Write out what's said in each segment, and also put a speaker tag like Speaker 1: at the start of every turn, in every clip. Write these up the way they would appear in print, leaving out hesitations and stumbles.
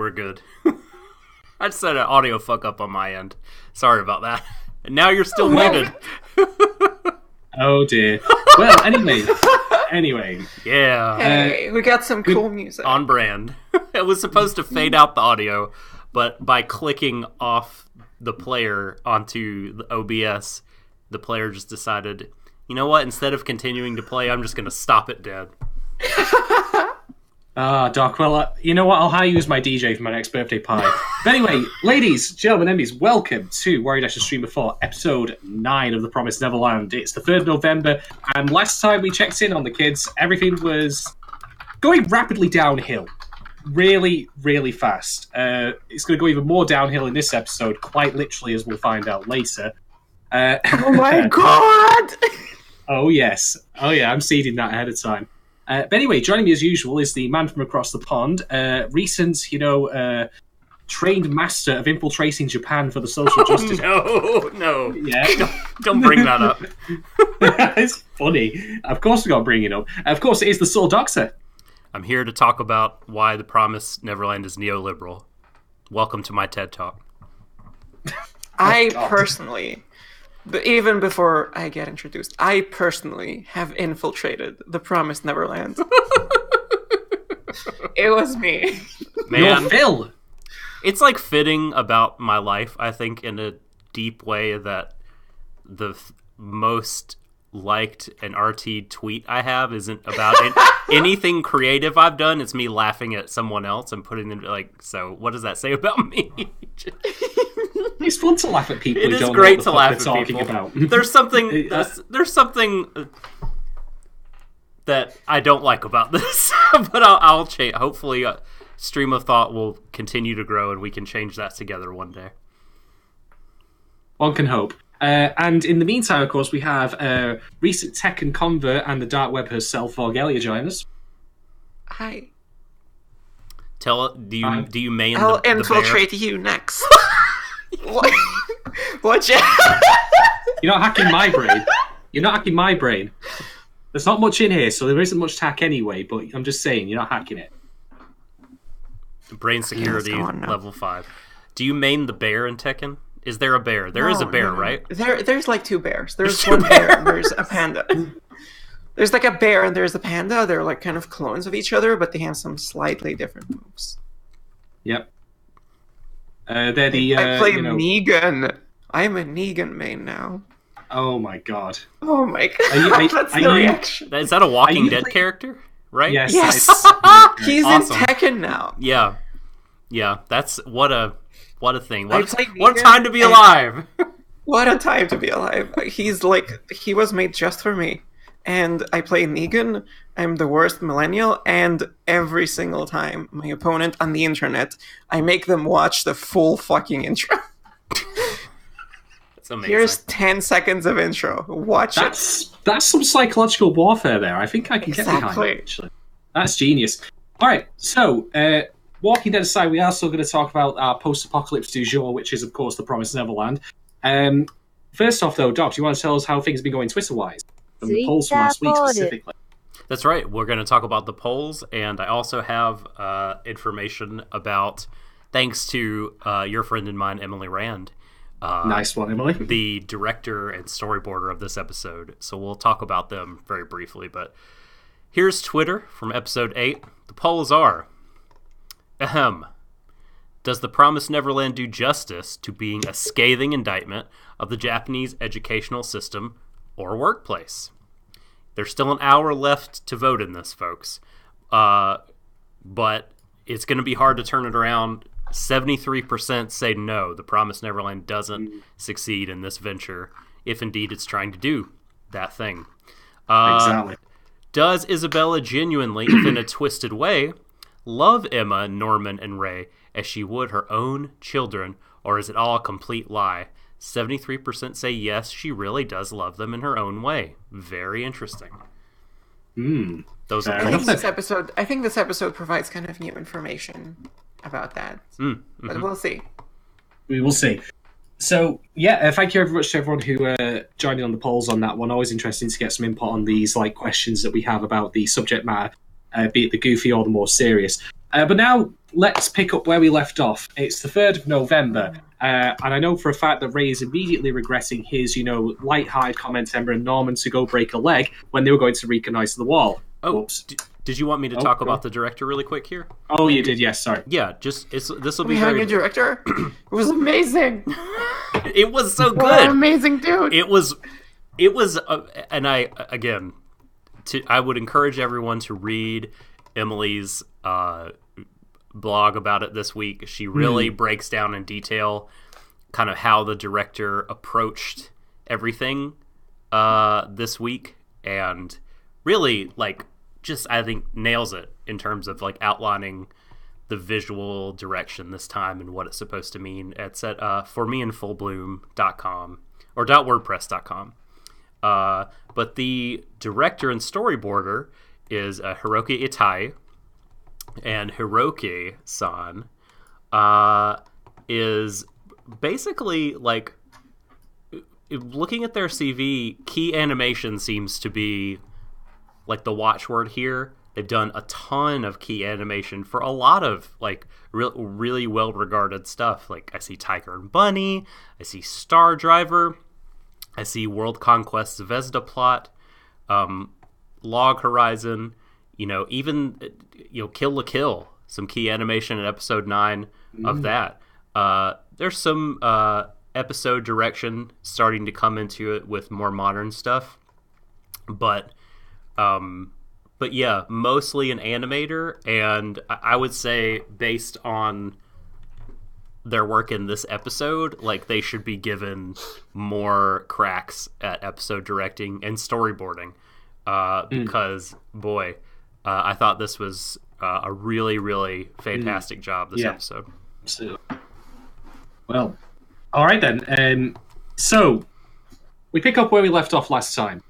Speaker 1: we're good. I just had an audio fuck up on my end. Sorry about that. And now you're still muted.
Speaker 2: Oh dear. Well, anyway.
Speaker 1: Yeah.
Speaker 3: Hey, we got some cool music.
Speaker 1: On brand. It was supposed to fade out the audio, but by clicking off the player onto the OBS, the player just decided, you know what, instead of continuing to play, I'm just going to stop it dead.
Speaker 2: Doc, well, you know what? I'll hire you as my DJ for my next birthday party. But anyway, ladies, gentlemen, Emmys, welcome to Warui Deshou Streamer 4, episode 9 of The Promised Neverland. It's the 3rd of November, and last time we checked in on the kids, everything was going rapidly downhill. Really, really fast. It's going to go even more downhill in this episode, quite literally, as we'll find out later.
Speaker 3: Oh my god!
Speaker 2: Oh, yes. Oh, yeah, I'm seeding that ahead of time. But anyway, joining me as usual is the man from across the pond, recent, trained master of infiltrating Japan for the social justice.
Speaker 1: No.
Speaker 2: Yeah.
Speaker 1: Don't bring that up.
Speaker 2: It's funny. Of course we got to bring it up. Of course it is the Soul Doctor.
Speaker 1: I'm here to talk about why the Promised Neverland is neoliberal. Welcome to my TED Talk.
Speaker 3: I personally, even before I get introduced, I personally have infiltrated the Promised Neverland. It was me.
Speaker 1: Man,
Speaker 2: You're Phil.
Speaker 1: It's like fitting about my life, I think, in a deep way that the most liked an RT tweet I have isn't about anything creative I've done. It's me laughing at someone else and putting them so what does that say about me?
Speaker 2: It's fun to laugh at people.
Speaker 1: It
Speaker 2: who
Speaker 1: is
Speaker 2: don't
Speaker 1: great
Speaker 2: know
Speaker 1: to
Speaker 2: what
Speaker 1: laugh
Speaker 2: they're
Speaker 1: at
Speaker 2: talking
Speaker 1: people.
Speaker 2: about.
Speaker 1: There's something that I don't like about this, but I'll change. Hopefully, Stream of Thought will continue to grow, and we can change that together one day.
Speaker 2: One can hope. And in the meantime, of course, we have recent tech and convert and the dark web herself, Vorgelia, join us.
Speaker 3: Hi.
Speaker 1: Do you main
Speaker 3: I'll
Speaker 1: the
Speaker 3: infiltrate
Speaker 1: bear?
Speaker 3: you next. What?
Speaker 2: You're not hacking my brain. You're not hacking my brain. There's not much in here, so there isn't much tack anyway, but I'm just saying, you're not hacking it.
Speaker 1: Brain security, level 5. Do you main the bear in Tekken? Is there a bear? There is a bear, right?
Speaker 3: There's like 2 bears. There's one bear and there's a panda. There's like a bear and there's a panda. They're like kind of clones of each other, but they have some slightly different moves.
Speaker 2: Yep. They're the,
Speaker 3: I play Negan. I'm a Negan main now.
Speaker 2: Oh my god.
Speaker 3: Oh my god. That's the reaction.
Speaker 1: Is that a Walking Dead character? Right?
Speaker 2: Yes.
Speaker 3: He's awesome. In Tekken now.
Speaker 1: Yeah. That's what a thing. What a time to be alive.
Speaker 3: What a time to be alive. He was made just for me. And I play Negan. I'm the worst millennial, and every single time my opponent on the internet, I make them watch the full fucking intro.
Speaker 1: That's amazing.
Speaker 3: Here's 10 seconds of intro. Watch it.
Speaker 2: That's some psychological warfare there. I think I can get behind it, actually. That's genius. Alright, so, Walking Dead aside, we are still going to talk about our post-apocalypse du jour, which is, of course, the Promised Neverland. First off, though, Doc, do you want to tell us how things have been going Twitter-wise? From the polls from last week, specifically.
Speaker 1: That's right. We're going to talk about the polls, and I also have information about, thanks to your friend and mine, Emily Rand.
Speaker 2: Nice one, Emily.
Speaker 1: The director and storyboarder of this episode. So we'll talk about them very briefly, but here's Twitter from episode 8. The polls are... Ahem. Does The Promised Neverland do justice to being a scathing indictment of the Japanese educational system or workplace? There's still an hour left to vote in this, folks. But it's going to be hard to turn it around. 73% say no, The Promised Neverland doesn't succeed in this venture, if indeed it's trying to do that thing.
Speaker 2: Exactly.
Speaker 1: Does Isabella genuinely, if in a twisted way, love Emma, Norman, and Ray as she would her own children, or is it all a complete lie? 73% say yes, she really does love them in her own way. Very interesting. Those are
Speaker 3: I think this episode provides kind of new information about that. But we'll see.
Speaker 2: We will see. So, yeah, thank you very much to everyone who joined in on the polls on that one. Always interesting to get some input on these questions that we have about the subject matter, be it the goofy or the more serious. But now let's pick up where we left off. It's the 3rd of November, and I know for a fact that Ray is immediately regretting his, light-hearted comment to Ember and Norman to go break a leg when they were going to reconnoitre the wall.
Speaker 1: Oh, did you want me to talk about the director really quick here?
Speaker 2: Oh, you did, yes, sorry.
Speaker 1: Yeah, this will be
Speaker 3: We had a new director. It was amazing.
Speaker 1: It was so good.
Speaker 3: What an amazing dude.
Speaker 1: It was, and I would encourage everyone to read Emily's blog about it this week. She really breaks down in detail kind of how the director approached everything this week, and really I think nails it in terms of outlining the visual direction this time and what it's supposed to mean. It's at formeandfullbloom.com or .wordpress.com. But the director and storyboarder is Hiroki Itai, and Hiroki-san is basically looking at their CV, key animation seems to be the watchword here. They've done a ton of key animation for a lot of really well regarded stuff. I see Tiger and Bunny, I see Star Driver, I see World Conquest Zvezda Plot, Log Horizon, even Kill la Kill, some key animation in episode 9 of that. There's some episode direction starting to come into it with more modern stuff, but yeah, mostly an animator, and I would say based on their work in this episode, they should be given more cracks at episode directing and storyboarding, because boy, I thought this was a really, really fantastic job this episode.
Speaker 2: Absolutely. Well, all right then. So we pick up where we left off last time.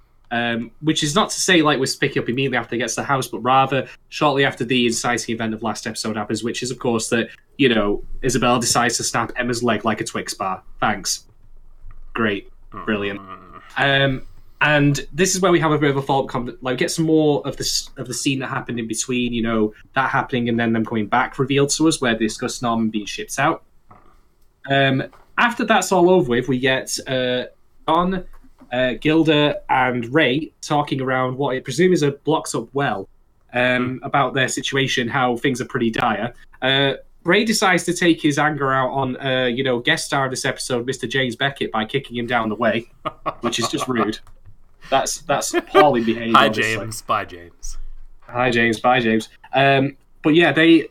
Speaker 2: Which is not to say we're picking up immediately after he gets to the house, but rather shortly after the inciting event of last episode happens, which is, of course, that, Isabella decides to snap Emma's leg like a Twix bar. Thanks. Great. Brilliant. And this is where we have a bit of a fault. Get some more of the scene that happened in between, that happening and then them coming back revealed to us, where they discuss Norman being shipped out. After that's all over with, we get Don, Gilda and Ray talking around what I presume is a blocked up well about their situation, how things are pretty dire. Ray decides to take his anger out on, guest star of this episode, Mr. James Beckett, by kicking him down the way, which is just rude. That's appalling behaviour.
Speaker 1: Hi,
Speaker 2: obviously.
Speaker 1: James. Bye, James.
Speaker 2: Hi, James. Bye, James. But yeah, they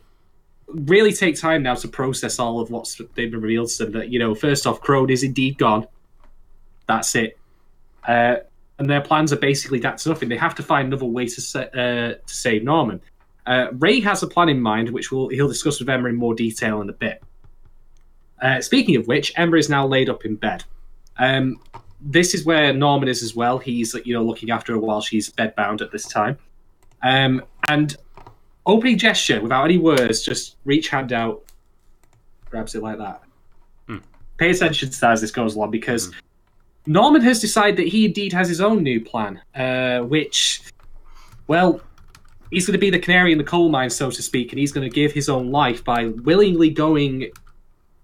Speaker 2: really take time now to process all of what's they've been revealed to them. That, first off, Crone is indeed gone. That's it. And their plans are basically that to nothing. They have to find another way to save Norman. Ray has a plan in mind, which he'll discuss with Emma in more detail in a bit. Speaking of which, Emma is now laid up in bed. This is where Norman is as well. He's looking after her while she's bedbound at this time. And opening gesture, without any words, just reach hand out, grabs it like that. Pay attention to that as this goes along, because Norman has decided that he indeed has his own new plan, which, well, he's going to be the canary in the coal mine, so to speak, and he's going to give his own life by willingly going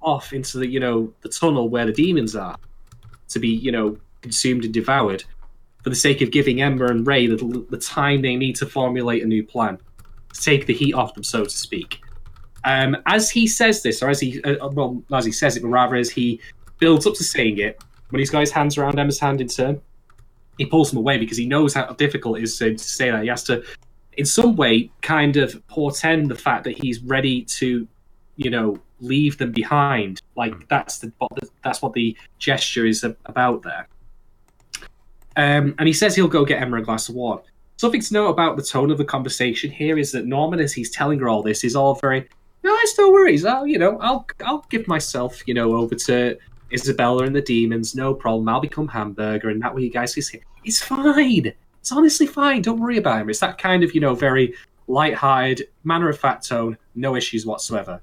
Speaker 2: off into the tunnel where the demons are, to be, consumed and devoured, for the sake of giving Emma and Ray the time they need to formulate a new plan, to take the heat off them, so to speak. As he says this, or as he, not as he says it, but rather as he builds up to saying it, when he's got his hands around Emma's hand in turn, he pulls them away because he knows how difficult it is to say that. He has to, in some way, kind of portend the fact that he's ready to, leave them behind. That's what the gesture is about there. And he says he'll go get Emma a glass of water. Something to note about the tone of the conversation here is that Norman, as he's telling her all this, is all very, no, it's no worries. I'll give myself, over to Isabella and the demons, no problem. I'll become Hamburger, and that way you guys can see. It's fine. It's honestly fine. Don't worry about him. It's that kind of, very light-hearted, matter-of-fact tone, no issues whatsoever.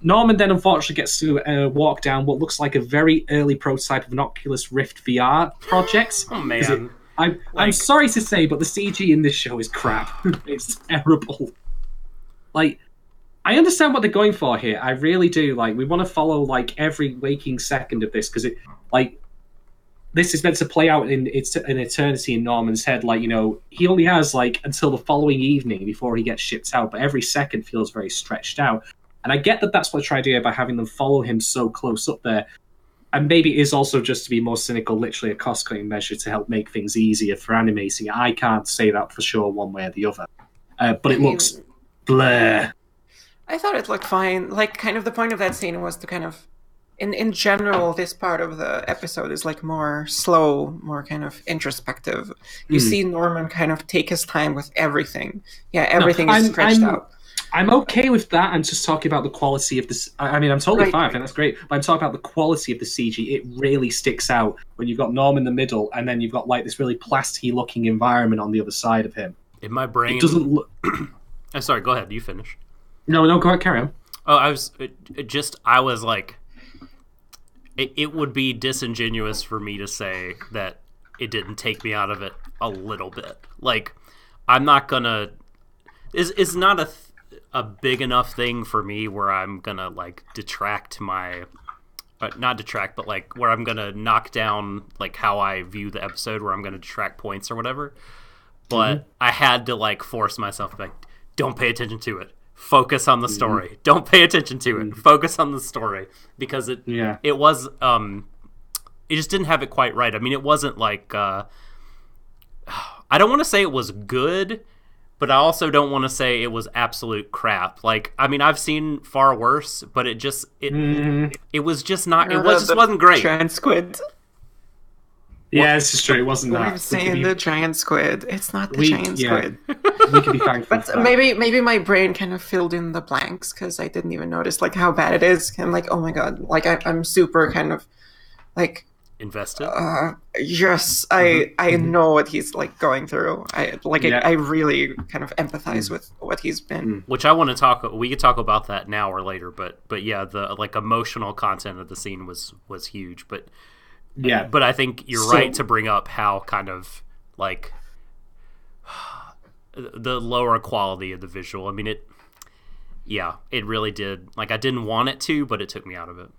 Speaker 2: Norman then unfortunately gets to walk down what looks like a very early prototype of an Oculus Rift VR project.
Speaker 1: Oh, man.
Speaker 2: I'm sorry to say, but the CG in this show is crap. It's terrible. I I understand what they're going for here. I really do. Like, we want to follow like every waking second of this because it, like, this is meant to play out in an eternity in Norman's head. Like, he only has like until the following evening before he gets shipped out, but every second feels very stretched out. And I get that that's what they're trying to do by having them follow him so close up there. And maybe it is also just to be more cynical, literally a cost-cutting measure to help make things easier for animating it. I can't say that for sure one way or the other. But it looks bleh.
Speaker 3: I thought it looked fine. Like, kind of the point of that scene was to kind of... In general, this part of the episode is like more slow, more kind of introspective. You see Norman kind of take his time with everything. Yeah, everything is stretched out.
Speaker 2: I'm okay with that. I'm just talking about the quality of this. I mean, I'm totally fine. I think that's great. But I'm talking about the quality of the CG. It really sticks out when you've got Norm in the middle, and then you've got like this really plasticky-looking environment on the other side of him.
Speaker 1: In my brain,
Speaker 2: it doesn't look.
Speaker 1: I'm sorry. Go ahead. You finish.
Speaker 2: No, go ahead. Carry on.
Speaker 1: Oh, I was like, it would be disingenuous for me to say that it didn't take me out of it a little bit. Like, I'm not gonna. It's not a big enough thing for me where I'm gonna like detract my not detract but like where I'm gonna knock down like how I view the episode, where I'm gonna detract points or whatever, but I had to like force myself like, don't pay attention to it, focus on the story. Don't pay attention to it, focus on the story, because it was it just didn't have it quite right. I mean, it wasn't like I don't want to say it was good, but I also don't want to say it was absolute crap. Like, I mean, I've seen far worse, but it was just not. It just wasn't great.
Speaker 3: Giant squid.
Speaker 2: Yeah, this is true. It wasn't that.
Speaker 3: We've seen the giant squid. It's not the giant squid.
Speaker 2: We can be thankful.
Speaker 3: But maybe my brain kind of filled in the blanks because I didn't even notice like how bad it is. I'm like, oh my god! Like I'm super kind of like
Speaker 1: invested.
Speaker 3: Yes, I know what he's like going through. I really kind of empathize with what he's been.
Speaker 1: Which I want to talk. We could talk about that now or later. But yeah, the like emotional content of the scene was huge. But I think you're right to bring up how kind of like the lower quality of the visual. I mean, it really did. Like, I didn't want it to, but it took me out of it.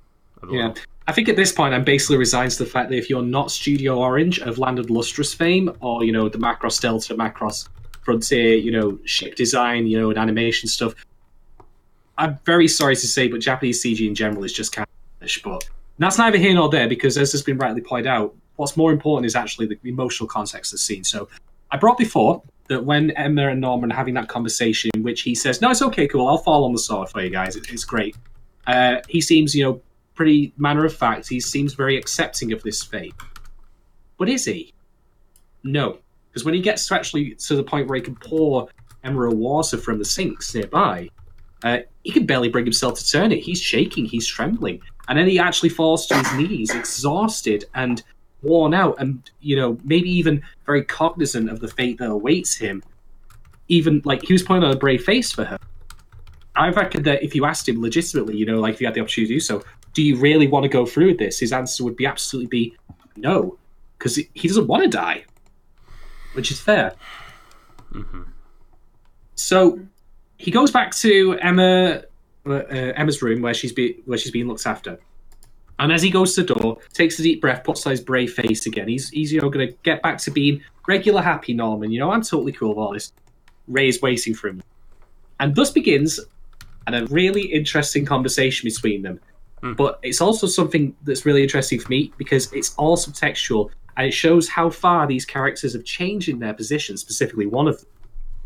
Speaker 2: Yeah. I think at this point I'm basically resigned to the fact that if you're not Studio Orange of Land of Lustrous fame, or, the Macross Delta, Macross Frontier, ship design, and animation stuff, I'm very sorry to say, but Japanese CG in general is just kind of rubbish. But that's neither here nor there, because as has been rightly pointed out, what's more important is actually the emotional context of the scene. So I brought before that when Emma and Norman are having that conversation in which he says, no, it's okay, cool, I'll fall on the sword for you guys, it's great. He seems, pretty matter of fact, he seems very accepting of this fate. But is he? No. Because when he gets to the point where he can pour Emma water from the sinks nearby, he can barely bring himself to turn it. He's shaking, he's trembling. And then he actually falls to his knees, exhausted and worn out, and, maybe even very cognizant of the fate that awaits him. Even, like, he was putting on a brave face for her. I reckon that if you asked him legitimately, like if you had the opportunity to do so, do you really want to go through with this? His answer would be absolutely no, because he doesn't want to die, which is fair.
Speaker 1: Mm-hmm.
Speaker 2: So he goes back to Emma's room where she's being looked after, and as he goes to the door, takes a deep breath, puts on his brave face again. He's going to get back to being regular happy Norman. I'm totally cool with all this. Ray's waiting for him, and thus begins a really interesting conversation between them. But it's also something that's really interesting for me because it's all subtextual, and it shows how far these characters have changed in their positions, specifically one of them,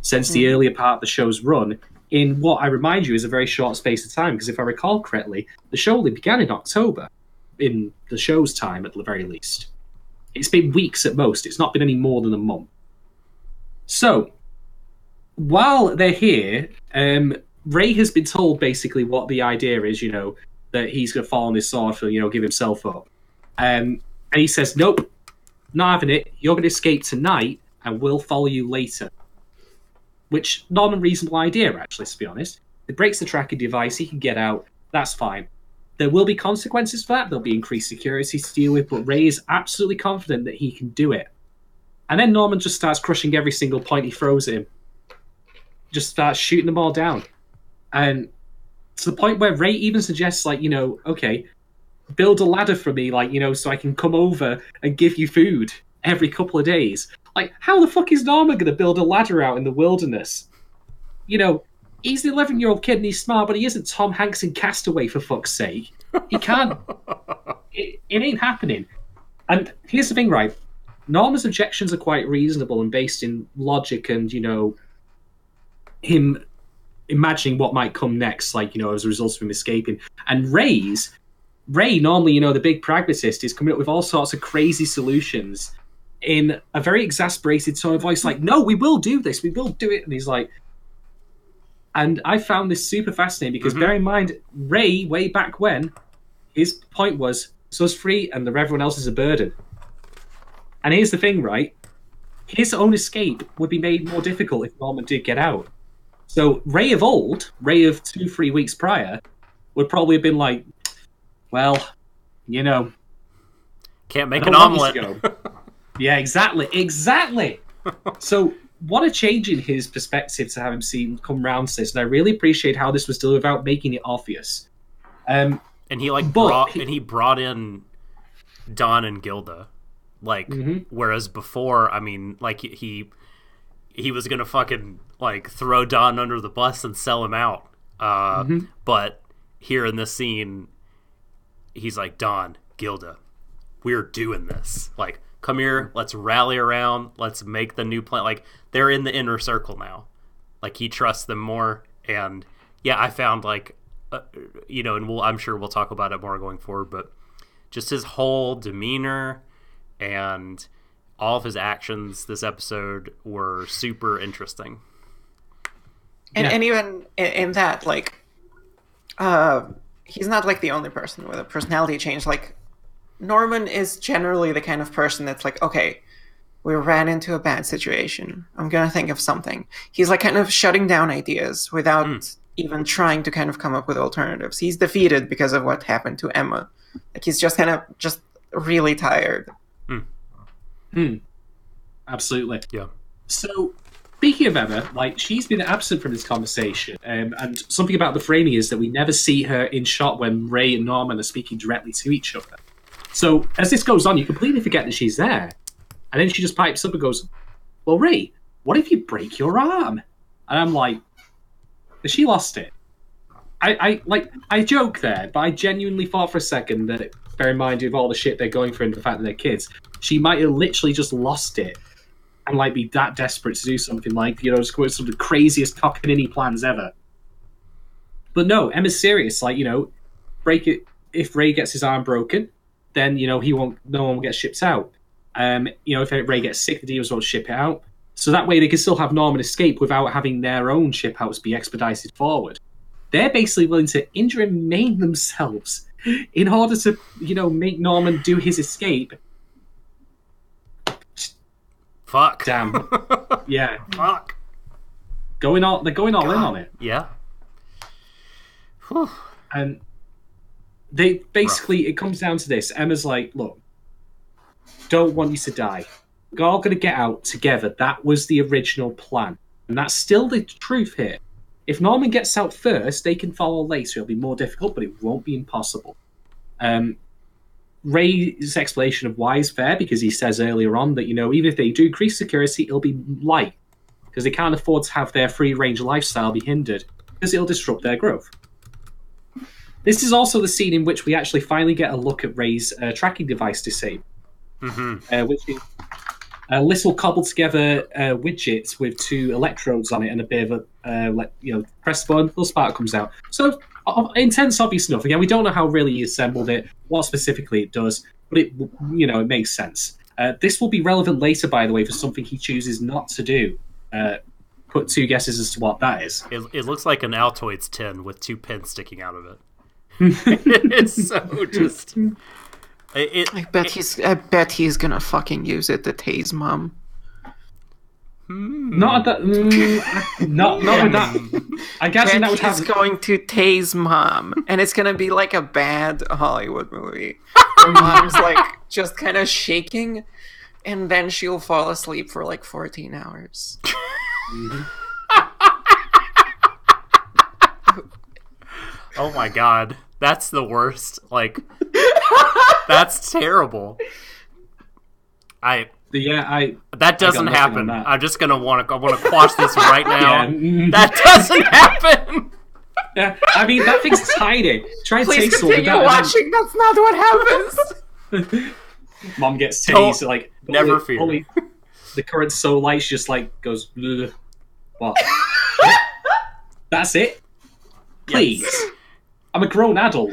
Speaker 2: since the earlier part of the show's run, in what I remind you is a very short space of time, because if I recall correctly, the show only began in October, in the show's time at the very least. It's been weeks at most, it's not been any more than a month. So, while they're here, Ray has been told basically what the idea is, that he's going to fall on his sword for, give himself up. And he says, nope, not having it. You're going to escape tonight, and we'll follow you later. Which, not a reasonable idea, actually, to be honest. It breaks the tracking device, he can get out, that's fine. There will be consequences for that, there'll be increased security to deal with, but Ray is absolutely confident that he can do it. And then Norman just starts crushing every single point he throws at him. Just starts shooting them all down. And To the point where Ray even suggests, like, okay, build a ladder for me, like, so I can come over and give you food every couple of days. Like, how the fuck is Norman going to build a ladder out in the wilderness? He's an 11-year-old kid and he's smart, but he isn't Tom Hanks in Castaway, for fuck's sake. He can't. It ain't happening. And here's the thing, right? Norman's objections are quite reasonable and based in logic and, him imagining what might come next, like, as a result of him escaping. And Ray, normally, the big pragmatist, is coming up with all sorts of crazy solutions in a very exasperated tone of voice, like, no, we will do this, we will do it. And he's like... And I found this super fascinating because, bear in mind, Ray, way back when, his point was, so's free and everyone else is a burden. And here's the thing, right? His own escape would be made more difficult if Norman did get out. So Ray of old, Ray of 2-3 weeks prior, would probably have been like, well,
Speaker 1: can't make an omelet.
Speaker 2: Yeah, exactly. So what a change in his perspective to have him see come round to this. And I really appreciate how this was delivered without making it obvious.
Speaker 1: And he brought in Don and Gilda. Like, whereas before, I mean, like, he was gonna fucking, like, throw Don under the bus and sell him out. But here in this scene, he's like, Don, Gilda, we're doing this. Like, come here, let's rally around, let's make the new plan. Like, they're in the inner circle now. Like, he trusts them more. And, yeah, I found, like, and I'm sure we'll talk about it more going forward, but just his whole demeanor and all of his actions this episode were super interesting.
Speaker 3: And even in that, like, he's not, like, the only person with a personality change. Like, Norman is generally the kind of person that's like, okay, we ran into a bad situation, I'm gonna think of something. He's, like, kind of shutting down ideas without even trying to kind of come up with alternatives. He's defeated because of what happened to Emma. Like, he's just kind of really tired.
Speaker 2: Absolutely.
Speaker 1: Yeah.
Speaker 2: So, speaking of Emma, like, she's been absent from this conversation, and something about the framing is that we never see her in shot when Ray and Norman are speaking directly to each other. So, as this goes on, you completely forget that she's there. And then she just pipes up and goes, well, Ray, what if you break your arm? And I'm like, has she lost it? I joke there, but I genuinely thought for a second that, bear in mind of all the shit they're going through and the fact that they're kids, she might have literally just lost it and, like, be that desperate to do something, like, just go with some of the craziest cockamamie plans ever. But no, Emma's serious. Like, break it. If Ray gets his arm broken, then, no one will get shipped out. If Ray gets sick, the demons won't ship it out. So that way they can still have Norman escape without having their own ship outs be expedited forward. They're basically willing to injure and maim themselves in order to, make Norman do his escape.
Speaker 1: Fuck.
Speaker 2: Damn. Yeah.
Speaker 1: Fuck.
Speaker 2: They're going all in on it.
Speaker 1: Yeah. Whew.
Speaker 2: And they basically, it comes down to this. Emma's like, look, don't want you to die. We're all going to get out together. That was the original plan. And that's still the truth here. If Norman gets out first, they can follow later. It'll be more difficult, but it won't be impossible. Ray's explanation of why is fair, because he says earlier on that, even if they do increase security, it'll be light, because they can't afford to have their free-range lifestyle be hindered, because it'll disrupt their growth. This is also the scene in which we actually finally get a look at Ray's tracking device disabled, which is a little cobbled-together widget with 2 electrodes on it and a bit of a, press the button, little spark comes out. So, intense, obvious enough. Again, we don't know how really he assembled it, what specifically it does, but it makes sense. This will be relevant later, by the way, for something he chooses not to do. Put 2 guesses as to what that is.
Speaker 1: It looks like an Altoids tin with 2 pins sticking out of it. It's so just...
Speaker 3: I bet he's gonna fucking use it to tase Mom.
Speaker 2: Not at that. Not with that. I guess that would have.
Speaker 3: He's going to tase Mom, and it's gonna be like a bad Hollywood movie. Where Mom's like just kind of shaking, and then she'll fall asleep for like 14 hours.
Speaker 1: Oh my god. That's the worst. Like, that's terrible. That doesn't happen. I'm just gonna want to quash this right now. Yeah. That doesn't happen.
Speaker 2: Yeah, I mean that thing's tiny. Try and
Speaker 3: Please
Speaker 2: taste
Speaker 3: continue watching. That's not what happens.
Speaker 2: Mom gets tased. Like
Speaker 1: never fear.
Speaker 2: The current's so light, she just like goes. Bleh. What? That's it. Please. Yes. I'm a grown adult.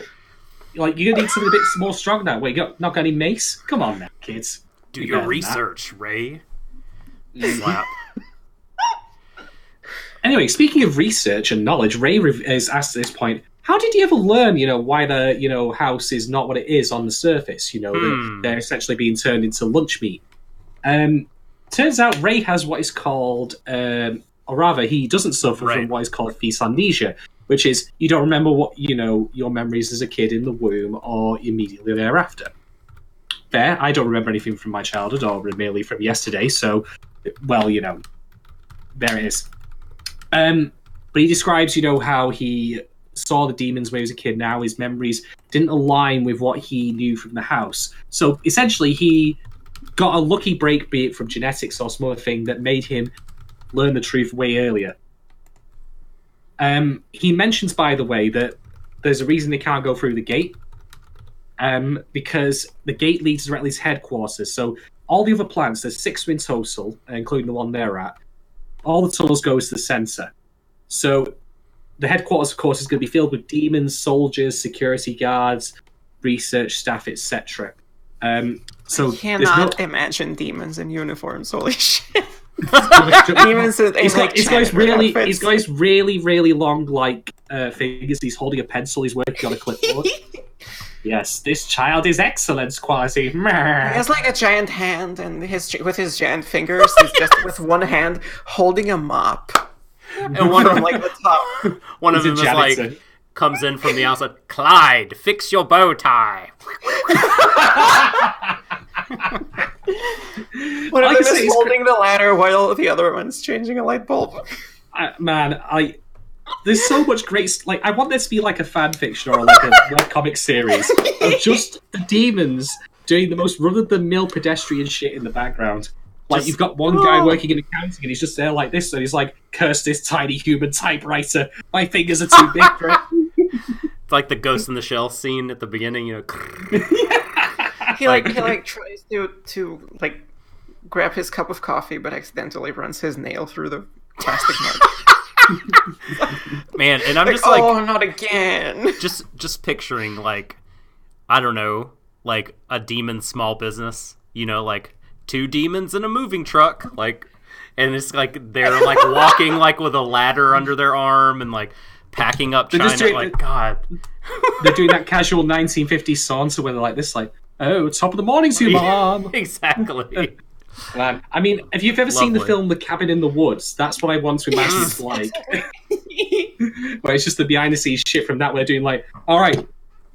Speaker 2: Like, you're gonna need something a bit more strong now. Wait, not got any mace? Come on now, kids.
Speaker 1: Do your research, Ray. Slap.
Speaker 2: Anyway, speaking of research and knowledge, Ray is asked at this point, how did you ever learn, why the, house is not what it is on the surface? They're essentially being turned into lunch meat. Turns out Ray has what is called, or rather, he doesn't suffer from what is called feast amnesia, which is you don't remember what, your memories as a kid in the womb or immediately thereafter. Fair, I don't remember anything from my childhood or merely from yesterday, so, well, there it is. But he describes, how he saw the demons when he was a kid. Now his memories didn't align with what he knew from the house. So essentially, he got a lucky break, be it from genetics or some other thing, that made him learn the truth way earlier. He mentions, by the way, that there's a reason they can't go through the gate, because the gate leads directly to headquarters. So all the other plants, there's 6 in total, including the one they're at. All the tunnels go to the centre. So the headquarters, of course, is going to be filled with demons, soldiers, security guards, research staff, etc. So
Speaker 3: I cannot imagine demons in uniforms. Holy shit!
Speaker 2: Demons he's got his really, really long fingers. He's holding a pencil. He's working on a clipboard. Yes, this child is excellent quality. He
Speaker 3: has like a giant hand, and with his giant fingers, he's just with one hand holding a mop.
Speaker 1: And one from like the top, one of them is like comes in from the outside. Clyde, fix your bow tie.
Speaker 3: One of them is holding the ladder while the other one's changing a light bulb.
Speaker 2: There's so much great... I want this to be like a fan fiction or like a webcomic series of just the demons doing the most run-of-the-mill pedestrian shit in the background. You've got one guy working in accounting and he's just there like this, and he's like, curse this tiny human typewriter. My fingers are too big for it.
Speaker 1: It's like the Ghost in the Shell scene at the beginning,
Speaker 3: He tries to grab his cup of coffee, but accidentally runs his nail through the plastic mug.
Speaker 1: Man, and I'm just
Speaker 3: oh, not again.
Speaker 1: Just picturing I don't know, a demon small business, 2 demons in a moving truck, and it's they're walking with a ladder under their arm and packing up China. God,
Speaker 2: they're doing that casual 1950s saunter where they're like this, oh, top of the morning to you, Mom.
Speaker 1: Exactly.
Speaker 2: I mean, if you've ever seen the film The Cabin in the Woods, that's what I want to imagine it's like. Where it's just the behind-the-scenes shit from that. We're doing all right,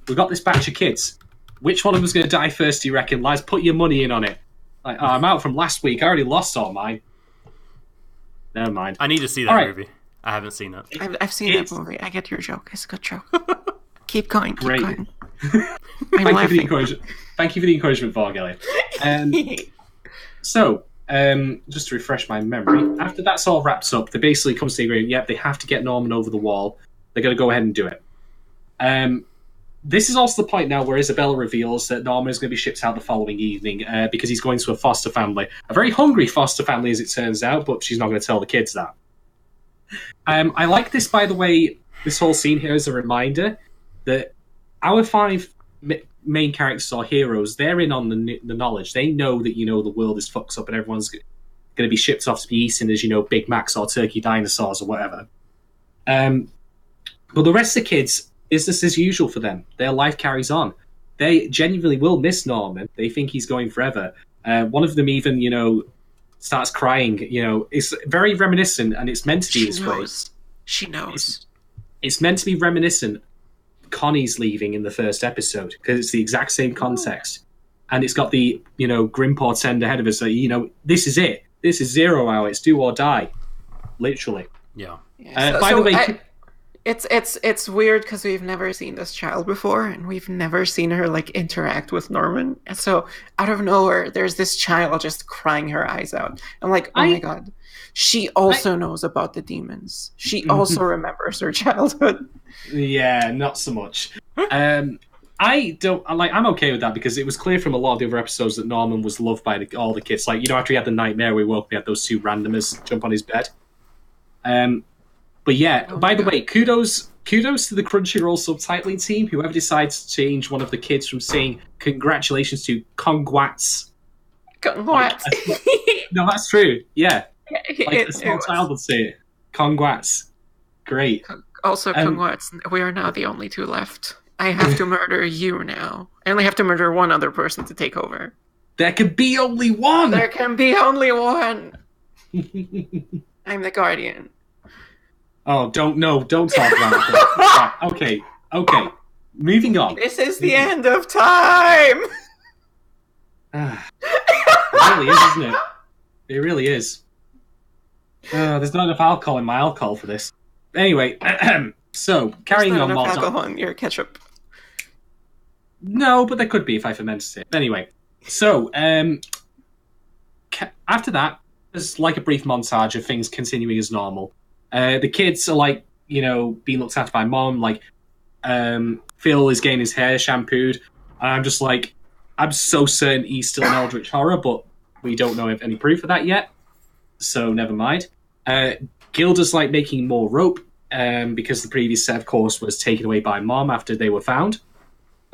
Speaker 2: we've got this batch of kids. Which one of them's going to die first, do you reckon? Lads, put your money in on it. I'm out from last week. I already lost all mine. Never mind.
Speaker 1: I need to see that movie. I haven't seen it.
Speaker 3: I've seen that movie. I get your joke. It's a good joke. Keep going.
Speaker 2: Great.
Speaker 3: Going.
Speaker 2: Thank you for the encouragement, Vorgelia. So, just to refresh my memory, after that's all wrapped up, they basically come to the agreement, yep, they have to get Norman over the wall. They're going to go ahead and do it. This is also the point now where Isabella reveals that Norman is going to be shipped out the following evening because he's going to a foster family. A very hungry foster family, as it turns out, but she's not going to tell the kids that. I like this, by the way, this whole scene here is a reminder that our 5 main characters or heroes, they're in on the knowledge. They know that, the world is fucked up and everyone's going to be shipped off to be eaten as, Big Macs or turkey dinosaurs or whatever. But the rest of the kids, business as usual for them. Their life carries on. They genuinely will miss Norman. They think he's going forever. One of them even, starts crying. It's very reminiscent, and it's meant to be this way.
Speaker 3: She knows.
Speaker 2: It's meant to be reminiscent. Connie's leaving in the first episode because it's the exact same context, and it's got the grim portend ahead of us. So this is it. This is 0 hour. It's do or die, literally.
Speaker 1: Yeah.
Speaker 2: By the way,
Speaker 3: It's weird because we've never seen this child before, and we've never seen her like interact with Norman. And so out of nowhere, there's this child just crying her eyes out. I'm like, oh my god, she also knows about the demons. She also remembers her childhood.
Speaker 2: Yeah, not so much. I don't like. I'm okay with that because it was clear from a lot of the other episodes that Norman was loved by all the kids. Like, you know, after he had the nightmare, we woke up, he had those two randomers jump on his bed. But yeah, by the way, kudos to the Crunchyroll subtitling team. Whoever decides to change one of the kids from saying congratulations to congrats.
Speaker 3: Congrats.
Speaker 2: No, that's true. Yeah. Like a small child would say it. Congrats. Great.
Speaker 3: Also, congrats. We are now the only two left. I have to murder you now. I only have to murder one other person to take over.
Speaker 2: There can be only one!
Speaker 3: There can be only one! I'm the guardian.
Speaker 2: Oh, don't talk about it. Right, okay. Moving on.
Speaker 3: This is the end of time!
Speaker 2: It really is, isn't it? It really is. There's not enough alcohol in my alcohol for this. Anyway, so, carrying on.
Speaker 3: There's not enough alcohol in your ketchup.
Speaker 2: No, but there could be if I fermented it. Anyway, so, after that, there's like a brief montage of things continuing as normal. The kids are like, you know, being looked after by mom. Like, Phil is getting his hair shampooed. And I'm just like, I'm so certain he's still an Eldritch Horror, but we don't know any proof of that yet. So never mind. Gilda's like making more rope because the previous set, of course, was taken away by mom after they were found.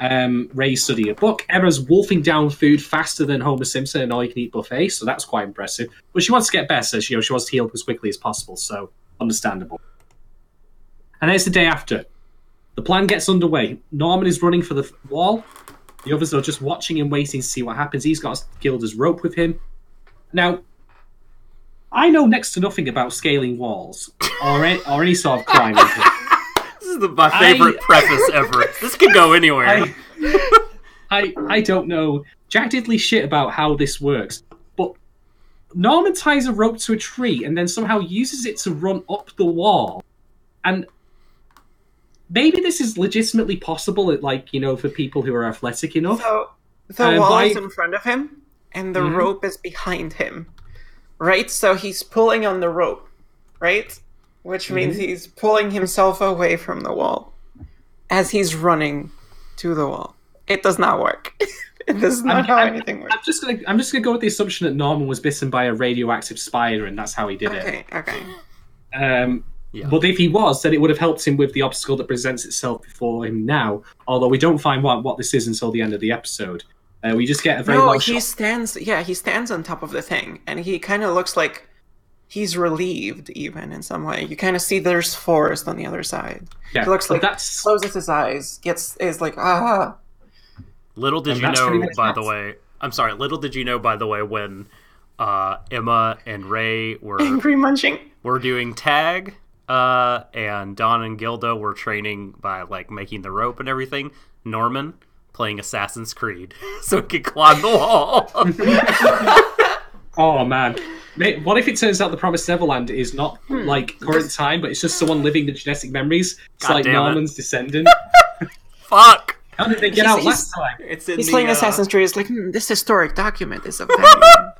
Speaker 2: Ray's studying a book. Emma's wolfing down food faster than Homer Simpson and all-you-can-eat buffet, so that's quite impressive. But she wants to get better, she wants to heal up as quickly as possible, so understandable. And then it's the day after. The plan gets underway. Norman is running for the wall. The others are just watching and waiting to see what happens. He's got Gilda's rope with him. Now, I know next to nothing about scaling walls or any sort of climbing.
Speaker 1: This is my favorite preface ever. This could go anywhere.
Speaker 2: I don't know jack diddly shit about how this works, but Norman ties a rope to a tree and then somehow uses it to run up the wall. And maybe this is legitimately possible, like, you know, for people who are athletic enough.
Speaker 3: So the wall is in front of him, and the rope is behind him, right? So he's pulling on the rope, right? Which means he's pulling himself away from the wall as he's running to the wall. It does not work. This is not how anything works.
Speaker 2: I'm just gonna go with the assumption that Norman was bitten by a radioactive spider, and that's how he did it.
Speaker 3: Okay.
Speaker 1: Yeah.
Speaker 2: But if he was, then it would have helped him with the obstacle that presents itself before him now. Although we don't find what this is until the end of the episode. We just get a very long shot.
Speaker 3: He stands on top of the thing, and he kind of looks like he's relieved, even in some way. You kind of see there's forest on the other side. Yeah, he looks like closes his eyes, is like ah.
Speaker 1: Little did you know, by the way. I'm sorry. Little did you know, by the way, when Emma and Ray were
Speaker 3: angry munching,
Speaker 1: were doing tag. And Dawn and Gilda were training by, like, making the rope and everything. Norman playing Assassin's Creed so he could climb the wall.
Speaker 2: Oh, man. What if it turns out the Promised Neverland is not, like, current time, but it's just someone living the genetic memories? It's
Speaker 1: God
Speaker 2: like Norman's descendant.
Speaker 1: Fuck!
Speaker 2: How did they get out last time?
Speaker 3: He's playing Assassin's Creed. It's like, this historic document is of value.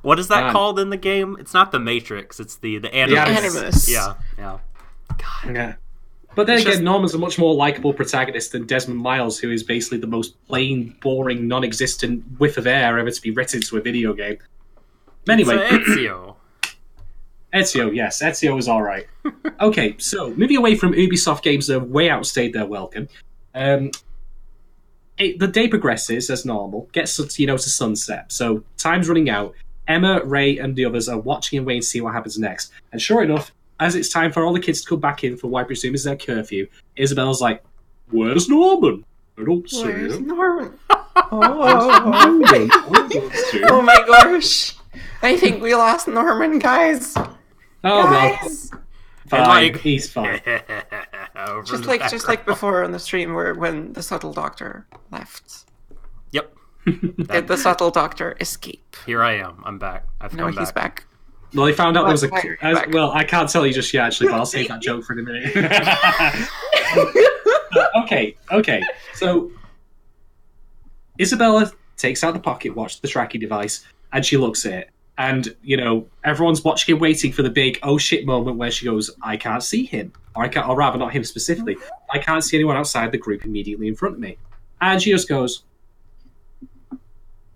Speaker 1: What is that called in the game? It's not the Matrix. It's the Animus. Yeah. God.
Speaker 2: Yeah. But then again, Norman's a much more likable protagonist than Desmond Miles, who is basically the most plain, boring, non-existent whiff of air ever to be written to a video game. Anyway,
Speaker 1: Ezio.
Speaker 2: Ezio, yes, Ezio is all right. Okay, so moving away from Ubisoft games that have way outstayed their welcome. The day progresses as normal, gets to sunset. So time's running out. Emma, Ray, and the others are watching and waiting to see what happens next. And sure enough, as it's time for all the kids to come back in for what I presume is their curfew, Isabella's like, "Where's Norman? I don't see him."
Speaker 3: Norman? Oh my gosh. I think we lost Norman, guys.
Speaker 2: Guys. Well. Fine, he's fine.
Speaker 3: just like before on the stream when the subtle doctor left.
Speaker 1: Yep.
Speaker 3: Did the subtle doctor escape?
Speaker 1: Here I am. I'm back.
Speaker 3: He's back.
Speaker 2: Well, they found out there was a...
Speaker 3: Back.
Speaker 2: well, I can't tell you just yet, actually, but I'll save that joke for in a minute. Okay. So, Isabella takes out the pocket watch, the tracking device, and she looks at it. And, everyone's watching and waiting for the big oh shit moment where she goes, I can't see him. Or rather, not him specifically. I can't see anyone outside the group immediately in front of me. And she just goes,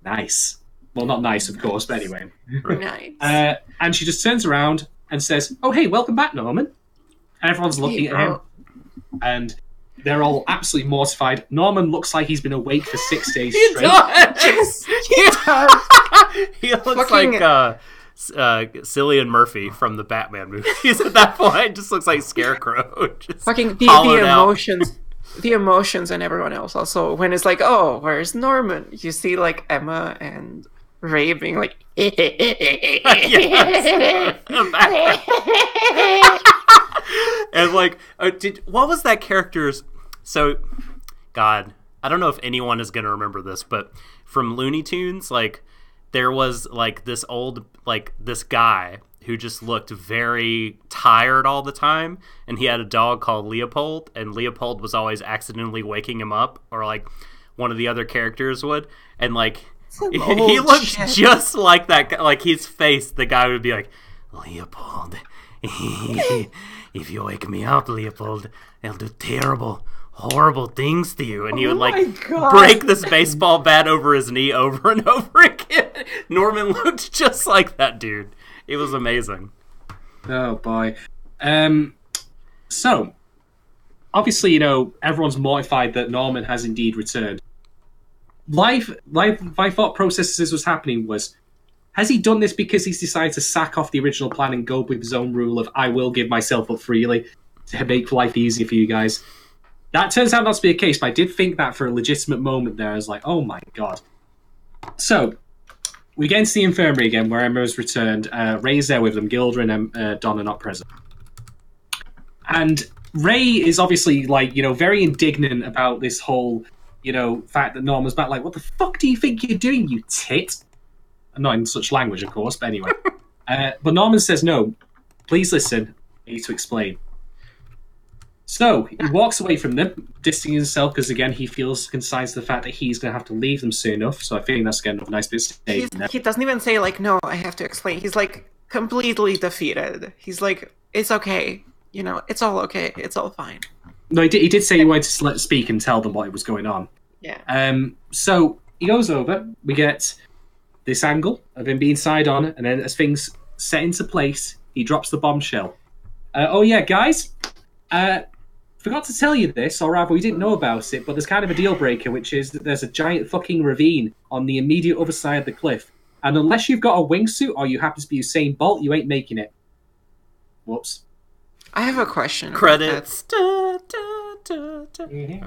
Speaker 2: nice. Well, not nice, of course, but anyway.
Speaker 3: Nice.
Speaker 2: And she just turns around and says, oh, hey, welcome back, Norman. And everyone's looking at him. And they're all absolutely mortified. Norman looks like he's been awake for 6 days straight.
Speaker 3: He does.
Speaker 1: He looks like Cillian Murphy from the Batman movies at that point. Just looks like Scarecrow. Just
Speaker 3: Fucking the emotions. The emotions and everyone else also. When it's like, oh, where's Norman? You see like Emma and Ray being like,
Speaker 1: and like, what was that character's? So, God, I don't know if anyone is gonna remember this, but from Looney Tunes, like, there was like this guy who just looked very tired all the time, and he had a dog called Leopold, and Leopold was always accidentally waking him up, or like one of the other characters would, and like he looked just like that. Like his face, the guy would be like, Leopold, if you wake me up, Leopold, I'll do terrible, horrible things to you. And he would like break this baseball bat over his knee over and over again. Norman looked just like that dude. It was amazing.
Speaker 2: Oh boy. So obviously, everyone's mortified that Norman has indeed returned. My thought process as this was happening was, has he done this because he's decided to sack off the original plan and go with his own rule of I will give myself up freely to make life easier for you guys? That turns out not to be the case, but I did think that for a legitimate moment there. I was like, oh my god. So, we get into the infirmary again, where Emma has returned. Ray's there with them. Gilda and Don are not present. And Ray is obviously, very indignant about this whole, fact that Norman's back. Like, what the fuck do you think you're doing, you tit? Not in such language, of course, but anyway. But Norman says, no, please listen. I need to explain. So, he walks away from them, distancing himself, because again, he feels consigned to the fact that he's going to have to leave them soon enough, so I think that's again a nice bit of stage.
Speaker 3: He doesn't even say, no, I have to explain. He's, completely defeated. He's like, it's okay. It's all okay. It's all fine.
Speaker 2: No, he did say he wanted to let speak and tell them what was going on.
Speaker 3: Yeah.
Speaker 2: So, he goes over, we get this angle of him being side on, and then as things set into place, he drops the bombshell. Oh yeah, guys, forgot to tell you this, or rather we didn't know about it, but there's kind of a deal breaker, which is that there's a giant fucking ravine on the immediate other side of the cliff. And unless you've got a wingsuit or you happen to be Usain Bolt, you ain't making it. Whoops.
Speaker 3: I have a question.
Speaker 1: Credits.
Speaker 2: Mm-hmm.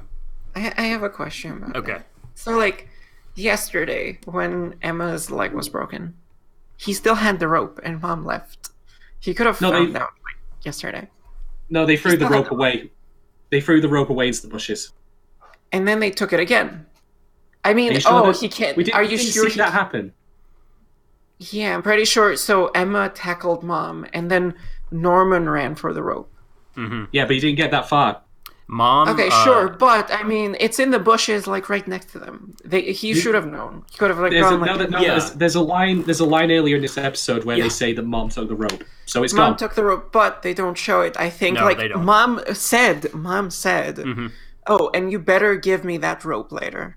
Speaker 3: I have a question about
Speaker 1: Okay.
Speaker 3: that. So, yesterday, when Emma's leg was broken, he still had the rope, and Mom left. He could have found out, yesterday.
Speaker 2: No, they threw the rope away. They threw the rope away into the bushes.
Speaker 3: And then they took it again. I mean, he can't... Are you sure
Speaker 2: that happened?
Speaker 3: Yeah, I'm pretty sure. So Emma tackled Mom, and then Norman ran for the rope.
Speaker 1: Mm-hmm.
Speaker 2: Yeah, but he didn't get that far.
Speaker 1: Mom.
Speaker 3: Okay, sure, but I mean, it's in the bushes, right next to them. He should have known. He could have gone.
Speaker 2: There's a line earlier in this episode where they say that Mom took the rope, so it's
Speaker 3: Mom
Speaker 2: gone.
Speaker 3: took the rope, but they don't show it. I think
Speaker 1: they don't.
Speaker 3: Mom said,
Speaker 1: Mm-hmm.
Speaker 3: "Oh, and you better give me that rope later."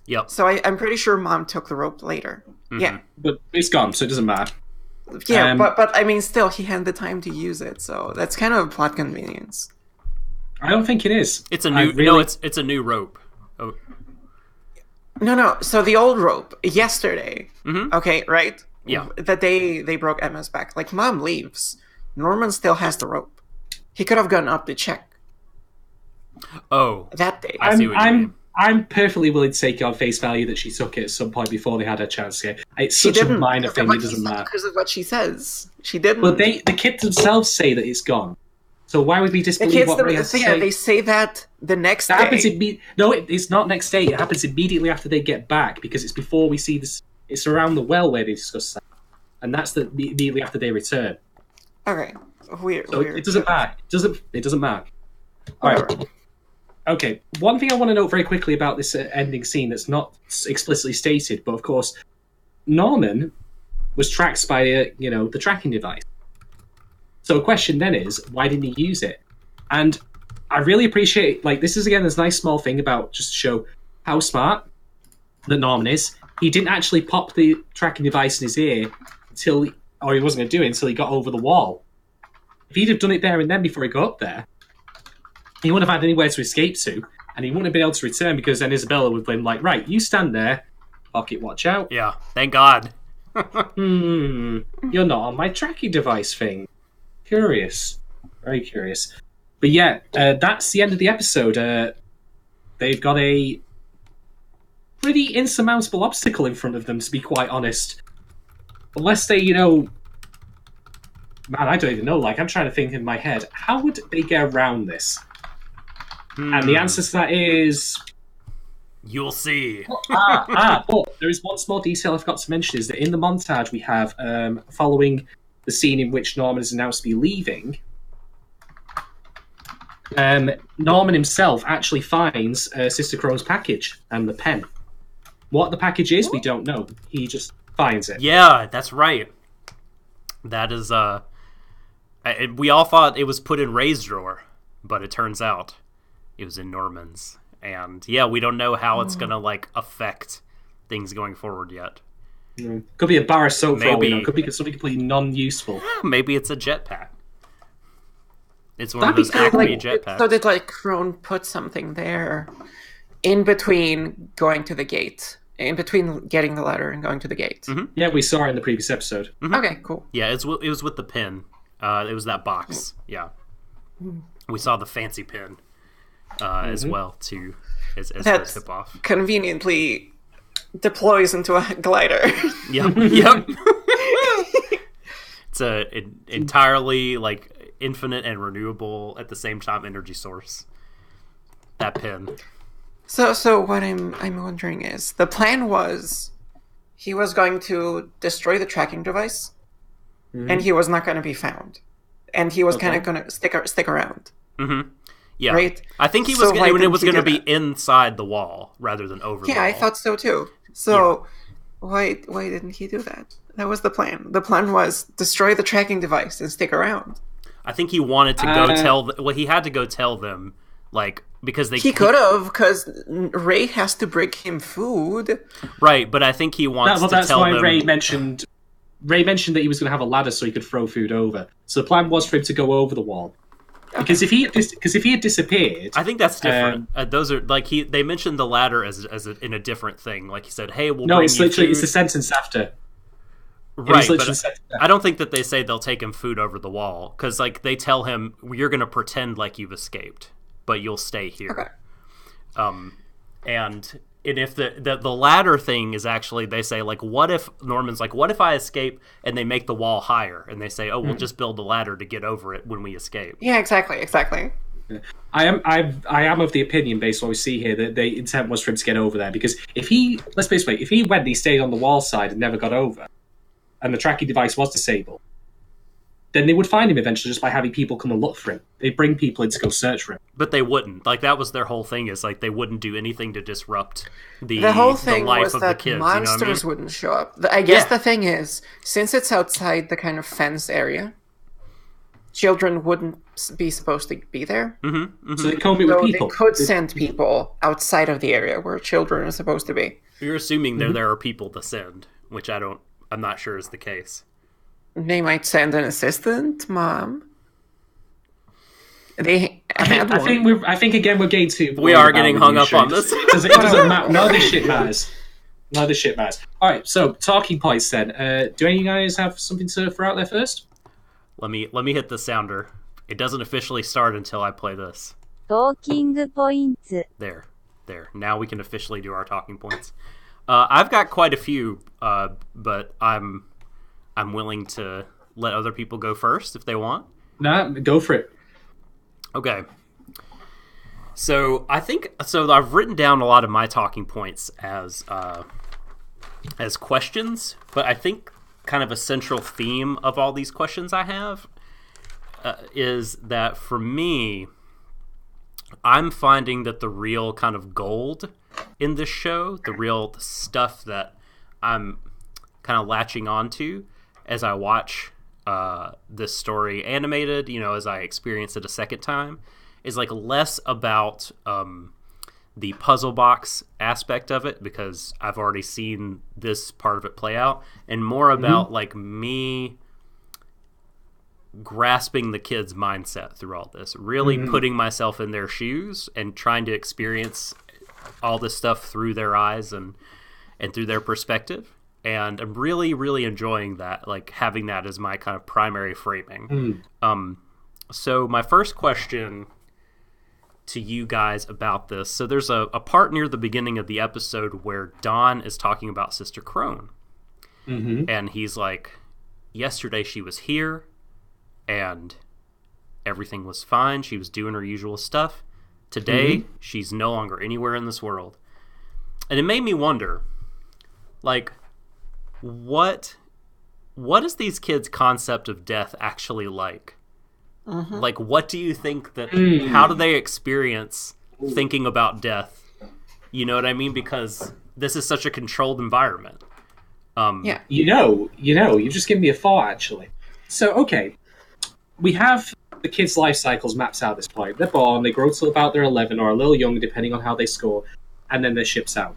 Speaker 1: Yep.
Speaker 3: So I'm pretty sure Mom took the rope later.
Speaker 1: Mm-hmm.
Speaker 3: Yeah,
Speaker 2: but it's gone, so it doesn't matter.
Speaker 3: Yeah, but I mean, still, he had the time to use it, so that's kind of a plot convenience.
Speaker 2: I don't think it is.
Speaker 1: It's a new. No, it's a new rope. Oh.
Speaker 3: No. So the old rope yesterday.
Speaker 1: Mm-hmm.
Speaker 3: Okay, right?
Speaker 1: Yeah.
Speaker 3: That they broke Emma's back. Mom leaves. Norman still has the rope. He could have gone up to check.
Speaker 1: Oh.
Speaker 3: That day.
Speaker 1: I see what you mean.
Speaker 2: I'm perfectly willing to take it on face value that she took it at some point before they had a chance to get. It's such a minor thing; it doesn't matter.
Speaker 3: Because of what she says, she didn't.
Speaker 2: But the kids themselves say that it's gone. So why would we disbelieve what Ray has to say?
Speaker 3: They say that the next day.
Speaker 2: Happens it's not next day. It happens immediately after they get back because it's before we see this. It's around the well where they discuss that. and that's immediately after they return.
Speaker 3: Okay. Weird.
Speaker 2: So it doesn't matter. It doesn't matter. All
Speaker 3: Whatever.
Speaker 2: right. Okay. One thing I want to note very quickly about this ending scene that's not explicitly stated, but of course, Norman was tracked by the tracking device. So the question then is, why didn't he use it? And I really appreciate, this is again this nice small thing about just to show how smart that Norman is. He didn't actually pop the tracking device in his ear he wasn't going to do it until he got over the wall. If he'd have done it there and then before he got up there, he wouldn't have had anywhere to escape to, and he wouldn't have been able to return because then Isabella would have been like, right, you stand there, pocket watch out.
Speaker 1: Yeah, thank God.
Speaker 2: You're not on my tracking device thing. Curious. Very curious. But yeah, that's the end of the episode. They've got a pretty insurmountable obstacle in front of them, to be quite honest. Unless they, man, I don't even know. I'm trying to think in my head, how would they get around this? And the answer to that is...
Speaker 1: You'll see.
Speaker 2: But there is one small detail I forgot to mention, is that in the montage we have, following the scene in which Norman is announced to be leaving, Norman himself actually finds Sister Crow's package and the pen. What the package is, we don't know. He just finds it.
Speaker 1: Yeah, that's right. That is, we all thought it was put in Ray's drawer, but it turns out it was in Norman's. And yeah, we don't know how it's gonna affect things going forward yet.
Speaker 2: Could be a bar of soap.
Speaker 1: Maybe
Speaker 2: Could be something completely non-useful.
Speaker 1: Maybe it's a jetpack. It's one of those
Speaker 3: So,
Speaker 1: Acme jetpacks.
Speaker 3: So did Crone put something there in between going to the gate, in between getting the letter and going to the gate?
Speaker 1: Mm-hmm.
Speaker 2: Yeah, we saw it in the previous episode.
Speaker 3: Mm-hmm. Okay, cool.
Speaker 1: Yeah, it was with the pin. It was that box. Yeah, we saw the fancy pin as well too, as
Speaker 3: That
Speaker 1: for tip off.
Speaker 3: Conveniently deploys into a glider.
Speaker 1: Yep. It's an entirely infinite and renewable at the same time energy source. That pin.
Speaker 3: So what I'm wondering is, the plan was he was going to destroy the tracking device, and he was not going to be found, and he was kind of going to stick around.
Speaker 1: Mm-hmm. Yeah,
Speaker 3: right.
Speaker 1: I think he was.
Speaker 3: So
Speaker 1: It was going to be
Speaker 3: that?
Speaker 1: inside the wall rather than over. the wall.
Speaker 3: Yeah, I thought so too. So why didn't he do that? That was the plan. The plan was destroy the tracking device and stick around.
Speaker 1: I think he wanted to go tell. He had to go tell them, because
Speaker 3: He could have, because Ray has to bring him food.
Speaker 1: Right, but I think he wants to
Speaker 2: That's
Speaker 1: tell
Speaker 2: why
Speaker 1: them.
Speaker 2: Ray mentioned that he was going to have a ladder so he could throw food over. So the plan was for him to go over the wall. Because if he had disappeared,
Speaker 1: I think that's different. Those are they mentioned the ladder as in a different thing. Like he said, "Hey, we'll bring
Speaker 2: it's
Speaker 1: you
Speaker 2: literally
Speaker 1: food."
Speaker 2: it's the sentence after.
Speaker 1: Right,
Speaker 2: literally
Speaker 1: but
Speaker 2: said that.
Speaker 1: I don't think that they say they'll take him food over the wall because they tell him you're going to pretend like you've escaped, but you'll stay here.
Speaker 3: Okay.
Speaker 1: And if the ladder thing is actually, they say what if Norman's what if I escape, and they make the wall higher and they say, oh, we'll just build the ladder to get over it when we escape.
Speaker 3: Yeah, exactly.
Speaker 2: I am of the opinion, based on what we see here, that the intent was for him to get over there, because if he went and he stayed on the wall side and never got over, and the tracking device was disabled, then they would find him eventually just by having people come and look for him. They'd bring people in to go search for him.
Speaker 1: But they wouldn't. That was their whole thing, is they wouldn't do anything to disrupt the
Speaker 3: whole thing
Speaker 1: life
Speaker 3: was
Speaker 1: of
Speaker 3: that
Speaker 1: the kids.
Speaker 3: monsters
Speaker 1: You know what
Speaker 3: wouldn't show up. I guess the thing is, since it's outside the kind of fence area, children wouldn't be supposed to be there.
Speaker 1: Mm-hmm.
Speaker 2: So they come meet with
Speaker 3: So
Speaker 2: people.
Speaker 3: they could send people outside of the area where children are supposed to be.
Speaker 1: You're assuming there are people to send, which I'm not sure is the case.
Speaker 3: They might send an assistant, Mom. They had one.
Speaker 2: I think again we're getting to.
Speaker 1: We are getting hung up on this.
Speaker 2: It doesn't matter. None of this shit matters. All right. So talking points then. Do any of you guys have something to throw out there first?
Speaker 1: Let me hit the sounder. It doesn't officially start until I play this.
Speaker 4: Talking points.
Speaker 1: There. Now we can officially do our talking points. I've got quite a few, but I'm willing to let other people go first if they want.
Speaker 2: Nah, go for it.
Speaker 1: Okay. So I've written down a lot of my talking points as questions, but I think kind of a central theme of all these questions I have is that for me, I'm finding that the real kind of gold in this show, the real stuff that I'm kind of latching onto as I watch this story animated, as I experience it a second time, is like less about the puzzle box aspect of it, because I've already seen this part of it play out, and more about like me grasping the kids' mindset through all this, really putting myself in their shoes and trying to experience all this stuff through their eyes and through their perspective. And I'm really, really enjoying that, like having that as my kind of primary framing. So my first question to you guys about this. So there's a part near the beginning of the episode where Don is talking about Sister Crone. And he's like, yesterday she was here and everything was fine. She was doing her usual stuff. Today, she's no longer anywhere in this world. And it made me wonder, like, what is these kids' concept of death actually like? Like, what do you think that, how do they experience thinking about death? You know what I mean? Because this is such a controlled environment.
Speaker 2: Yeah. You've just given me a thought, actually. So, okay, we have the kids' life cycles mapped out at this point. They're born, they grow till about they're 11 or a little younger, depending on how they score, and then they're shipped out.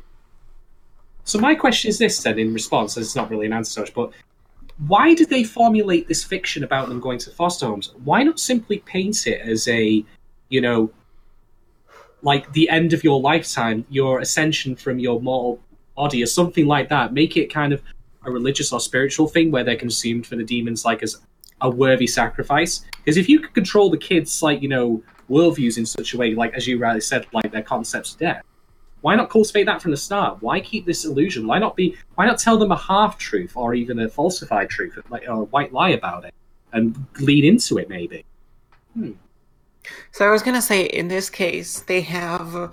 Speaker 2: So my question is this, then, in response, as it's not really an answer to much, but why did they formulate this fiction about them going to foster homes? Why not simply paint it as a, like the end of your lifetime, your ascension from your mortal body, or something like that? Make it kind of a religious or spiritual thing where they're consumed for the demons, like as a worthy sacrifice. Because if you could control the kids, like, worldviews in such a way, like, as you rightly said, like their concepts of death, why not cultivate that from the start? Why keep this illusion? Why not tell them a half-truth or even a falsified truth, like or a white lie about it, and lead into it, maybe?
Speaker 3: So I was going to say, in this case, they have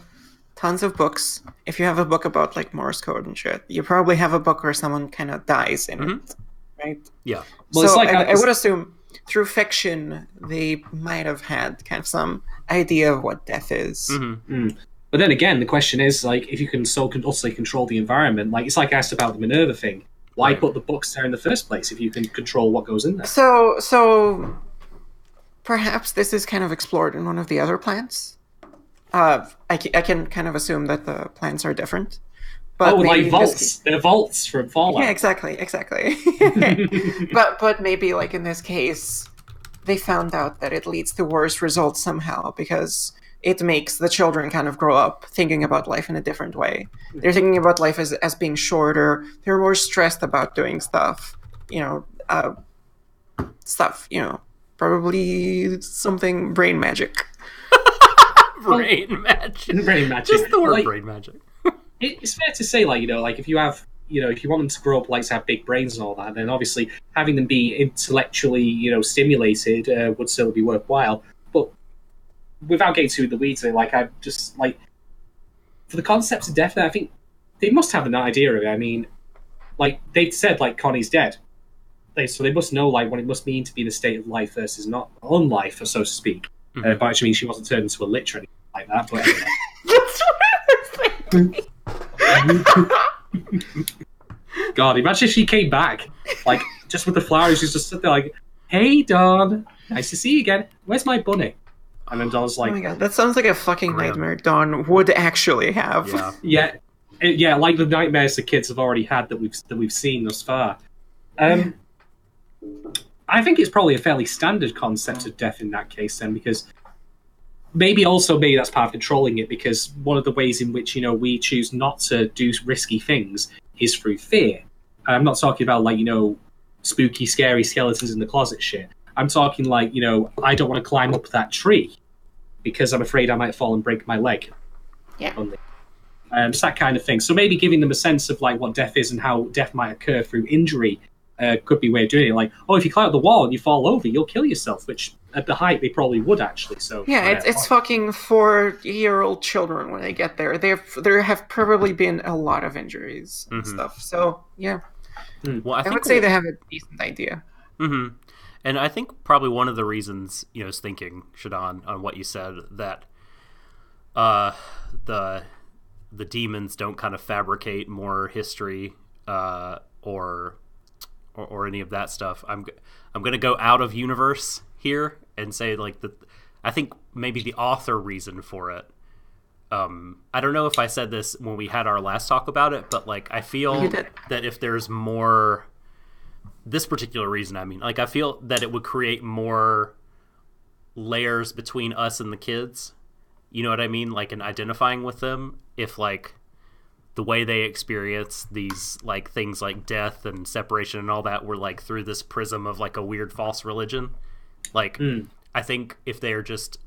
Speaker 3: tons of books. If you have a book about, like, Morse code and shit, you probably have a book where someone kind of dies in it, right?
Speaker 1: Yeah.
Speaker 3: Well, so I would assume through fiction, they might have had kind of some idea of what death is.
Speaker 2: But then again, the question is, like, if you can so utterly control the environment, like, it's like I asked about the Minerva thing. Why put the books there in the first place if you can control what goes in there?
Speaker 3: So perhaps this is kind of explored in one of the other plants. I can kind of assume that the plants are different. But
Speaker 2: like vaults. They're vaults from Fallout.
Speaker 3: Yeah, exactly. but maybe, like, in this case, they found out that it leads to worse results somehow, because it makes the children kind of grow up thinking about life in a different way. They're thinking about life as being shorter. They're more stressed about doing stuff. Probably something brain magic.
Speaker 1: Brain magic.
Speaker 2: Brain magic.
Speaker 1: Just the word brain magic.
Speaker 2: It's fair to say, like, if you have, if you want them to grow up, like, to have big brains and all that, then obviously having them be intellectually, stimulated would still be worthwhile. But without getting too in the weeds, like, I just, like, for the concepts of death, I think they must have an idea of it. I mean, like, they've said, like, Connie's dead. So they must know, like, what it must mean to be in a state of life versus not unlife, so to speak. But actually means she wasn't turned into a lich or anything like that, but anyway.
Speaker 3: That's what I was thinking.
Speaker 2: God, imagine if she came back, like, just with the flowers, she's just stood there like, "Hey, Dawn, nice to see you again. Where's my bunny?" And then Dawn's like,
Speaker 3: "Oh my god, that sounds like a fucking nightmare Dawn would actually have."
Speaker 2: Yeah, like the nightmares the kids have already had that we've seen thus far. I think it's probably a fairly standard concept of death in that case, then, because maybe that's part of controlling it, because one of the ways in which, we choose not to do risky things is through fear. And I'm not talking about, like, spooky, scary skeletons in the closet shit. I'm talking, like, I don't want to climb up that tree because I'm afraid I might fall and break my leg.
Speaker 3: Yeah.
Speaker 2: It's that kind of thing. So maybe giving them a sense of, like, what death is and how death might occur through injury could be a way of doing it. Like, if you climb up the wall and you fall over, you'll kill yourself, which at the height they probably would, actually. So
Speaker 3: yeah, it's fucking 4-year-old children when they get there. There have probably been a lot of injuries and stuff. So yeah,
Speaker 1: Well,
Speaker 3: I would say they have a decent idea.
Speaker 1: Mm-hmm. And I think probably one of the reasons, I was thinking, Shadon, on what you said, that the demons don't kind of fabricate more history or any of that stuff. I'm going to go out of universe here and say I think maybe the author reason for it. I don't know if I said this when we had our last talk about it, but I feel that if there's more, this particular reason, I feel that it would create more layers between us and the kids. You know what I mean? In identifying with them, if the way they experience these things like death and separation and all that were through this prism of a weird false religion. I think if they're just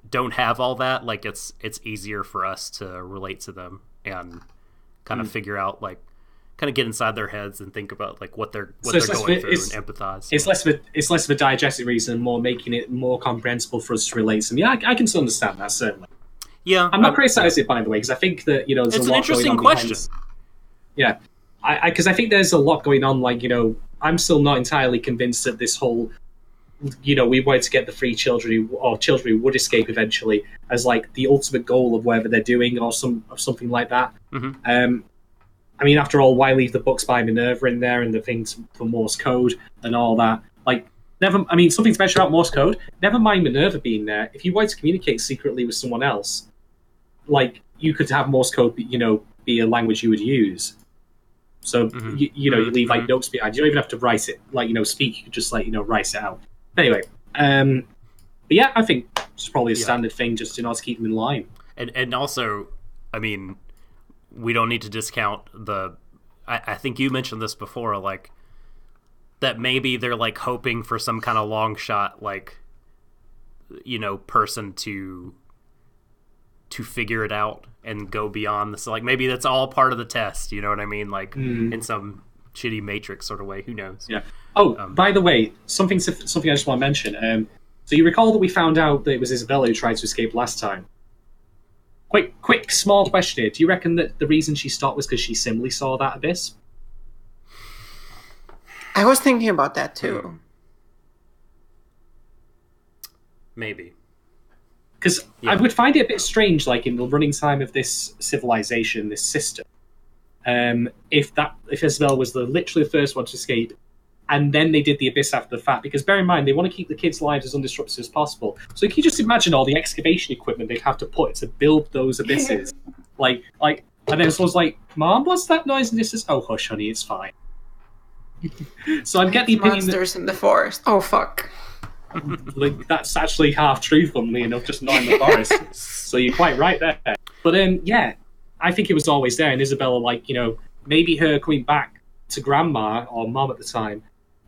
Speaker 1: don't have all that, it's easier for us to relate to them and kind of figure out kind of get inside their heads and think about what they're going through and empathize.
Speaker 2: It's less of a diegetic reason, more making it more comprehensible for us to relate to them. Yeah, I can still understand that, certainly.
Speaker 1: Yeah,
Speaker 2: I'm not criticizing it, by the way, because I think that there's
Speaker 1: it's
Speaker 2: a lot
Speaker 1: an interesting
Speaker 2: going on
Speaker 1: question.
Speaker 2: Yeah, because I think there's a lot going on. I'm still not entirely convinced that this whole, we wanted to get the free children or children who would escape eventually as the ultimate goal of whatever they're doing or something like that. Mm-hmm. After all, why leave the books by Minerva in there and the things for Morse code and all that? Something to mention about Morse code. Never mind Minerva being there. If you wanted to communicate secretly with someone else, you could have Morse code, be a language you would use. So you leave notes behind. You don't even have to write it, speak. You could just write it out. Anyway, but yeah, I think it's probably a standard thing just in order to keep them in line.
Speaker 1: And also, we don't need to discount I think you mentioned this before, that maybe they're hoping for some kind of long shot, person to figure it out and go beyond this. Maybe that's all part of the test. You know what I mean? In some shitty Matrix sort of way. Who knows?
Speaker 2: Yeah. Oh, by the way, something I just want to mention. So you recall that we found out that it was Isabella who tried to escape last time. Quick, small question here. Do you reckon that the reason she stopped was because she similarly saw that abyss?
Speaker 3: I was thinking about that too.
Speaker 1: Maybe.
Speaker 2: Because I would find it a bit strange, in the running time of this civilization, this system, if Isabella was literally the first one to escape, and then they did the abyss after the fact. Because bear in mind, they want to keep the kids' lives as undisrupted as possible. So can you just imagine all the excavation equipment they'd have to put to build those abysses? And then someone's like, "Mom, what's that noise?" And this is, "Oh, hush, honey, it's fine." So I get the opinion
Speaker 3: monsters in the forest. Oh, fuck.
Speaker 2: That's actually half true, funnily enough, just not in the forest. So you're quite right there. But yeah, I think it was always there. And Isabella, maybe her coming back to grandma or mom at the time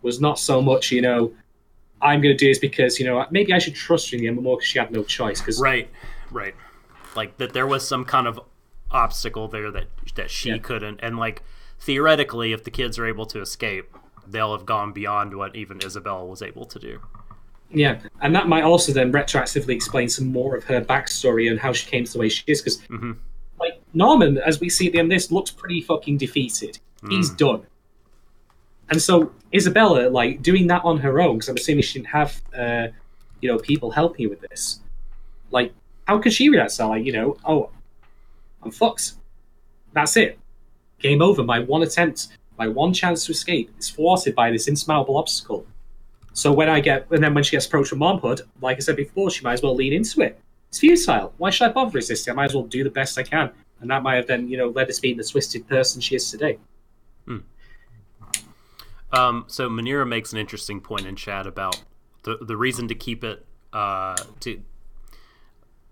Speaker 2: was not so much, I'm going to do this because, maybe I should trust her in the end more because she had no choice.
Speaker 1: Right. That there was some kind of obstacle there that she couldn't. And, theoretically, if the kids are able to escape, they'll have gone beyond what even Isabella was able to do.
Speaker 2: Yeah, and that might also then retroactively explain some more of her backstory and how she came to the way she is. Because, Norman, as we see at the end of this, looks pretty fucking defeated. He's done. And so Isabella, doing that on her own, because I'm assuming she didn't have, people helping you with this. How could she react to that? Oh, I'm fucked. That's it. Game over. My one attempt, my one chance to escape is thwarted by this insurmountable obstacle. So when she gets approached with momhood, like I said before, she might as well lean into it. It's futile. Why should I bother resisting? I might as well do the best I can. And that might have then, led her to being the twisted person she is today.
Speaker 1: So Manira makes an interesting point in chat about the reason to keep it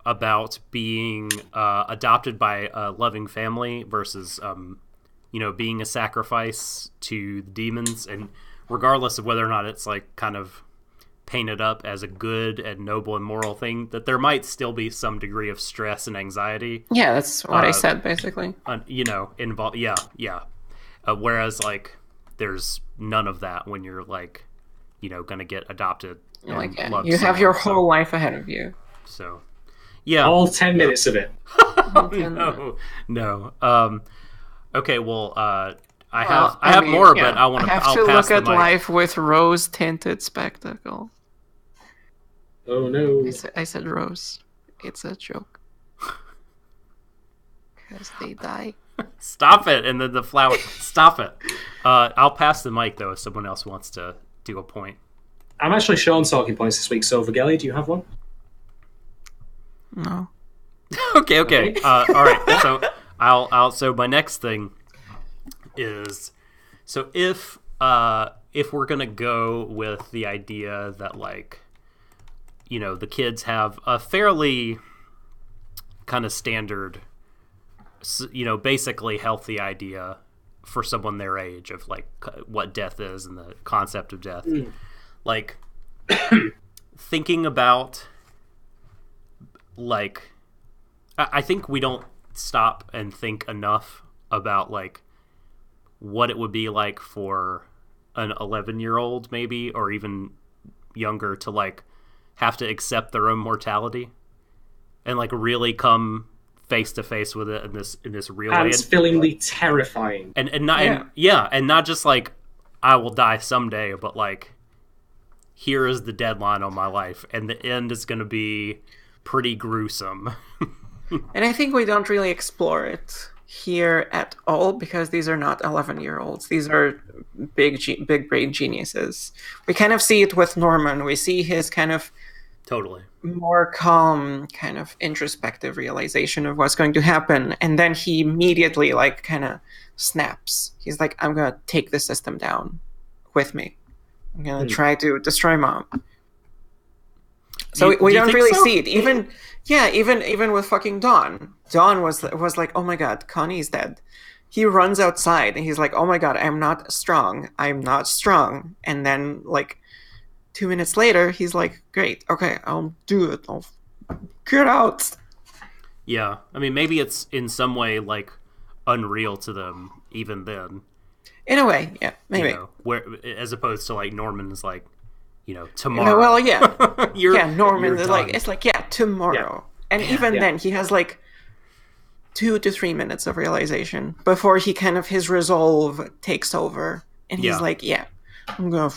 Speaker 1: about being adopted by a loving family versus being a sacrifice to the demons, and regardless of whether or not it's kind of painted up as a good and noble and moral thing, that there might still be some degree of stress and anxiety.
Speaker 3: Yeah, that's what I said, basically.
Speaker 1: Involved. Yeah. Whereas, there's none of that when you're, going to get adopted.
Speaker 3: You have your whole life ahead of you.
Speaker 1: So, yeah.
Speaker 2: All 10 minutes of it.
Speaker 1: No. Okay, well, I have more, but
Speaker 3: I have
Speaker 1: I'll
Speaker 3: to
Speaker 1: pass
Speaker 3: look
Speaker 1: the
Speaker 3: at
Speaker 1: mic.
Speaker 3: life with rose-tinted spectacle.
Speaker 2: Oh no.
Speaker 3: I said rose. It's a joke. Because they die.
Speaker 1: Stop it, and then the flower. Stop it. I'll pass the mic though if someone else wants to do a point.
Speaker 2: I'm actually showing talking points this week. So Vorgelia, do you have one?
Speaker 3: No.
Speaker 1: Okay. All right. So I'll. So my next thing is, so if we're gonna go with the idea that, like, you know, the kids have a fairly kind of standard, you know, basically healthy idea for someone their age of, like, what death is and the concept of death. Like, thinking about, like, I think we don't stop and think enough about, like, what it would be like for an 11-year-old maybe, or even younger, to, like, have to accept their own mortality and, like, really come face to face with it in this real way.
Speaker 2: Pants-fillingly terrifying.
Speaker 1: And not just like, I will die someday, but like, here is the deadline on my life, and the end is going to be pretty gruesome.
Speaker 3: And I think we don't really explore it here at all, because these are not 11-year-olds. These are big brain geniuses. We kind of see it with Norman. We see his kind of
Speaker 1: Totally
Speaker 3: more calm, kind of introspective realization of what's going to happen, and then he immediately, like, kind of snaps. He's like, I'm gonna take the system down with me. I'm gonna try to destroy Mom. So we don't really see it. Even with fucking Dawn. Dawn was like, oh my god, Connie's dead. He runs outside and he's like, oh my god, I'm not strong. And then, like, 2 minutes later, he's like, great, okay, I'll do it. I'll get out.
Speaker 1: Yeah, I mean, maybe it's in some way, like, unreal to them even then.
Speaker 3: In a way, yeah, maybe.
Speaker 1: You know, where, as opposed to, like, Norman's like, you know, tomorrow.
Speaker 3: Well, yeah. Norman
Speaker 1: you're
Speaker 3: is like, it's like, yeah, tomorrow. Yeah. And even then, he has, like, 2 to 3 minutes of realization before he kind of, his resolve takes over. And he's like, yeah, I'm gonna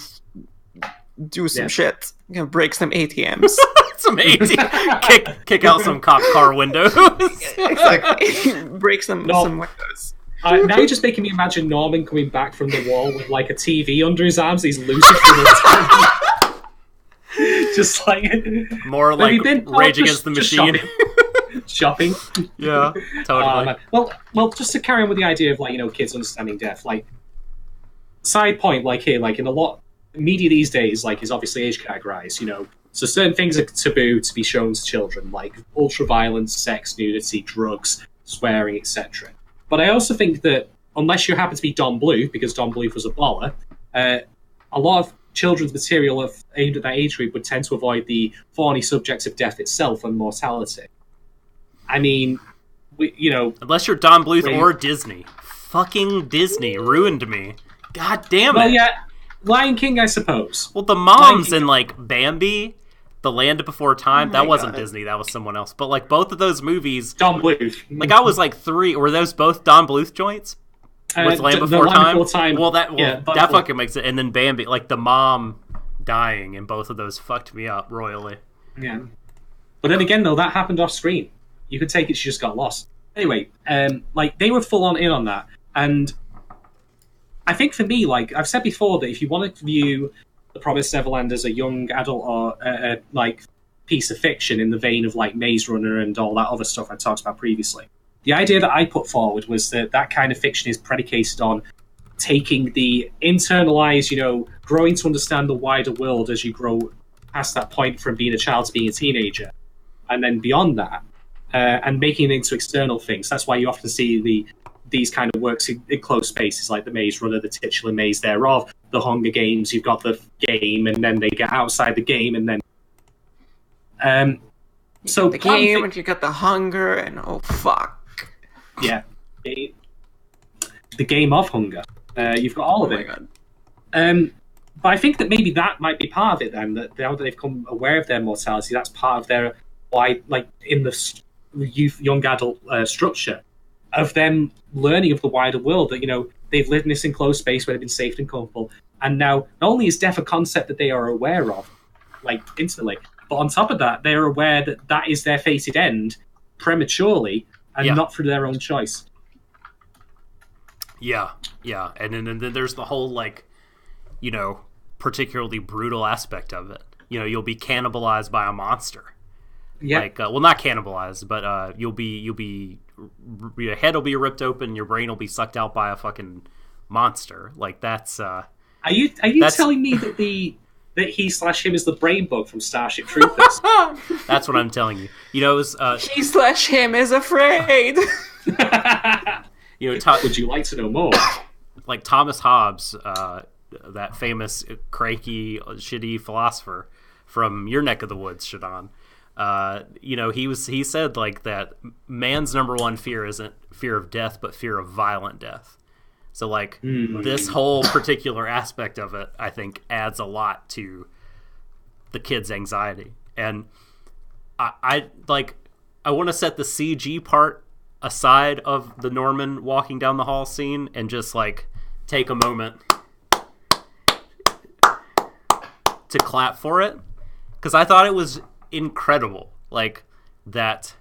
Speaker 3: do some shit. I'm gonna break some ATMs.
Speaker 1: Kick out some cop car windows.
Speaker 3: Exactly. Break some windows.
Speaker 2: Now you're just making me imagine Norman coming back from the wall with, like, a TV under his arms. He's Lucifer. Just like
Speaker 1: more like Rage Against the Machine.
Speaker 2: Shopping.
Speaker 1: Yeah, totally.
Speaker 2: Well, just to carry on with the idea of, like, you know, kids understanding death. Like, side point, like, here, like, in a lot media these days, like, is obviously age categorized, you know. So certain things are taboo to be shown to children, like ultra-violence, sex, nudity, drugs, swearing, etc. But I also think that unless you happen to be Don Bluth, because Don Bluth was a baller, a lot of children's material aimed at that age group would tend to avoid the thorny subjects of death itself and mortality. I mean, you know...
Speaker 1: Unless you're Don Bluth or Disney. Fucking Disney ruined me. God damn it.
Speaker 2: Well, yeah, Lion King, I suppose.
Speaker 1: Well, the moms in, like, Bambi, The Land Before Time, that wasn't Disney, that was someone else. But, like, both of those movies...
Speaker 2: Don Bluth.
Speaker 1: Like, I was, like, 3... Were those both Don Bluth joints? With Land Before Time? Well, that fucking makes it. And then Bambi, like, the mom dying in both of those fucked me up royally.
Speaker 2: Yeah. But then again, though, that happened off screen. You could take it, she just got lost. Anyway, like, they were full on in on that. And I think for me, like, I've said before that if you want to view The Promised Neverland as a young adult or, like, piece of fiction in the vein of, like, Maze Runner and all that other stuff I talked about previously, the idea that I put forward was that that kind of fiction is predicated on taking the internalized, you know, growing to understand the wider world as you grow past that point from being a child to being a teenager, and then beyond that, and making it into external things. That's why you often see these kind of works in closed spaces, like the Maze Runner, the titular maze thereof, the Hunger Games. You've got the game, and then they get outside the game, and then so
Speaker 3: the game, and you got the hunger, and oh fuck.
Speaker 2: Yeah, the game of hunger. You've got all of it. But I think that maybe that might be part of it then, that now that they've become aware of their mortality, that's part of their, why, like, in the young adult structure, of them learning of the wider world, that, you know, they've lived in this enclosed space where they've been safe and comfortable, and now not only is death a concept that they are aware of, like instantly, but on top of that, they're aware that that is their fated end prematurely and not through their own choice.
Speaker 1: Yeah, and then there's the whole, like, you know, particularly brutal aspect of it. You know, you'll be cannibalized by a monster. Yeah. Like, well, not cannibalized, but you'll be your head will be ripped open, your brain will be sucked out by a fucking monster. Like, that's. Are
Speaker 2: you telling me that he/him is the brain bug from Starship Troopers?
Speaker 1: That's what I'm telling you. You know, it was,
Speaker 3: he/him is afraid.
Speaker 1: You know,
Speaker 2: would you like to know more?
Speaker 1: Like Thomas Hobbes, that famous cranky, shitty philosopher from your neck of the woods, Shadon. You know, he said like that man's number one fear isn't fear of death, but fear of violent death. So like this whole particular aspect of it, I think, adds a lot to the kid's anxiety. And I want to set the CG part aside of the Norman walking down the hall scene and just like take a moment to clap for it, because I thought it was incredible. Like that,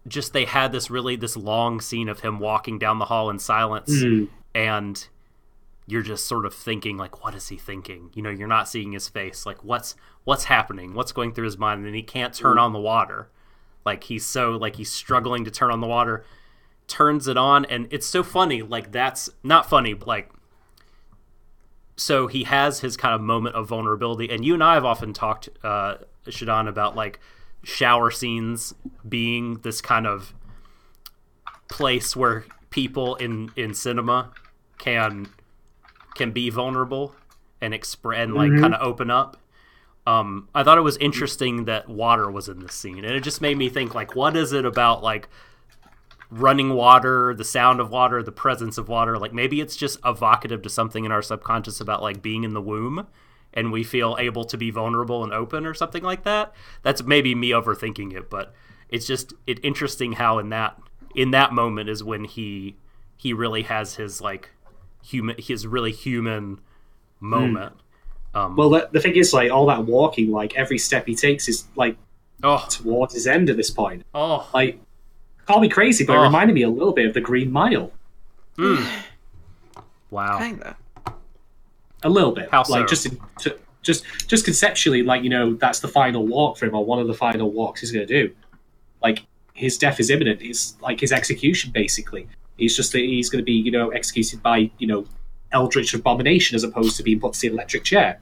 Speaker 1: just they had this long scene of him walking down the hall in silence, and you're just sort of thinking like, what is he thinking? You know, you're not seeing his face. Like what's happening? What's going through his mind? And he can't turn on the water. Like he's struggling to turn on the water, turns it on, and it's so funny. Like that's not funny, but like, so he has his kind of moment of vulnerability. And you and I have often talked, Shadon, about like shower scenes being this kind of place where people in cinema can be vulnerable and express and like kind of open up. I thought it was interesting that water was in this scene, and it just made me think, like, what is it about, like, running water, the sound of water, the presence of water? Like, maybe it's just evocative to something in our subconscious about, like, being in the womb, and we feel able to be vulnerable and open or something like that. That's maybe me overthinking it, but it's just interesting how in that moment is when he really has his, like, his really human moment.
Speaker 2: Well, the thing is, like, all that walking, like, every step he takes is, like, towards his end at this point. Like, call me crazy, but it reminded me a little bit of the Green Mile.
Speaker 1: Wow.
Speaker 3: Kinda.
Speaker 2: A little bit.
Speaker 1: How
Speaker 2: like,
Speaker 1: so?
Speaker 2: just conceptually, like, you know, that's the final walk for him, or one of the final walks he's going to do. Like, his death is imminent. It's, like, his execution, basically. He's going to be, you know, executed by, you know, eldritch abomination as opposed to being put to the electric chair.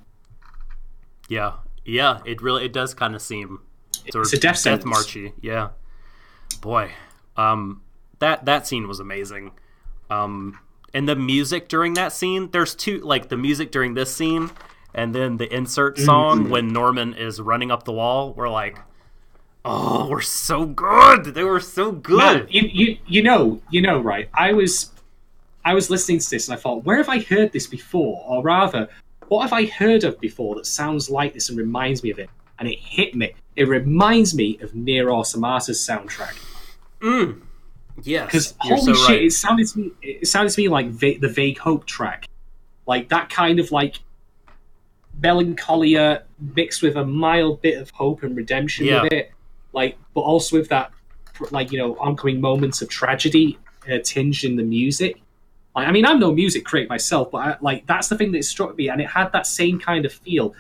Speaker 1: Yeah, it does kind of seem sort
Speaker 2: it's
Speaker 1: of
Speaker 2: a death
Speaker 1: marchy. Yeah, boy, that scene was amazing. And the music during that scene, there's two, like the music during this scene, and then the insert song when Norman is running up the wall. We're like, oh, we're so good. They were so good.
Speaker 2: Man, you know, right? I was listening to this and I thought, where have I heard this before? Or rather, what have I heard of before that sounds like this and reminds me of it? And it hit me. It reminds me of Nier Automata's soundtrack.
Speaker 1: Yes,
Speaker 2: because
Speaker 1: so
Speaker 2: holy shit,
Speaker 1: right.
Speaker 2: it sounded to me like the Vague Hope track, like that kind of like melancholia mixed with a mild bit of hope and redemption with it, like, but also with that, like, you know, oncoming moments of tragedy tinged in the music. I mean, I'm no music critic myself, but that's the thing that struck me, and it had that same kind of feel.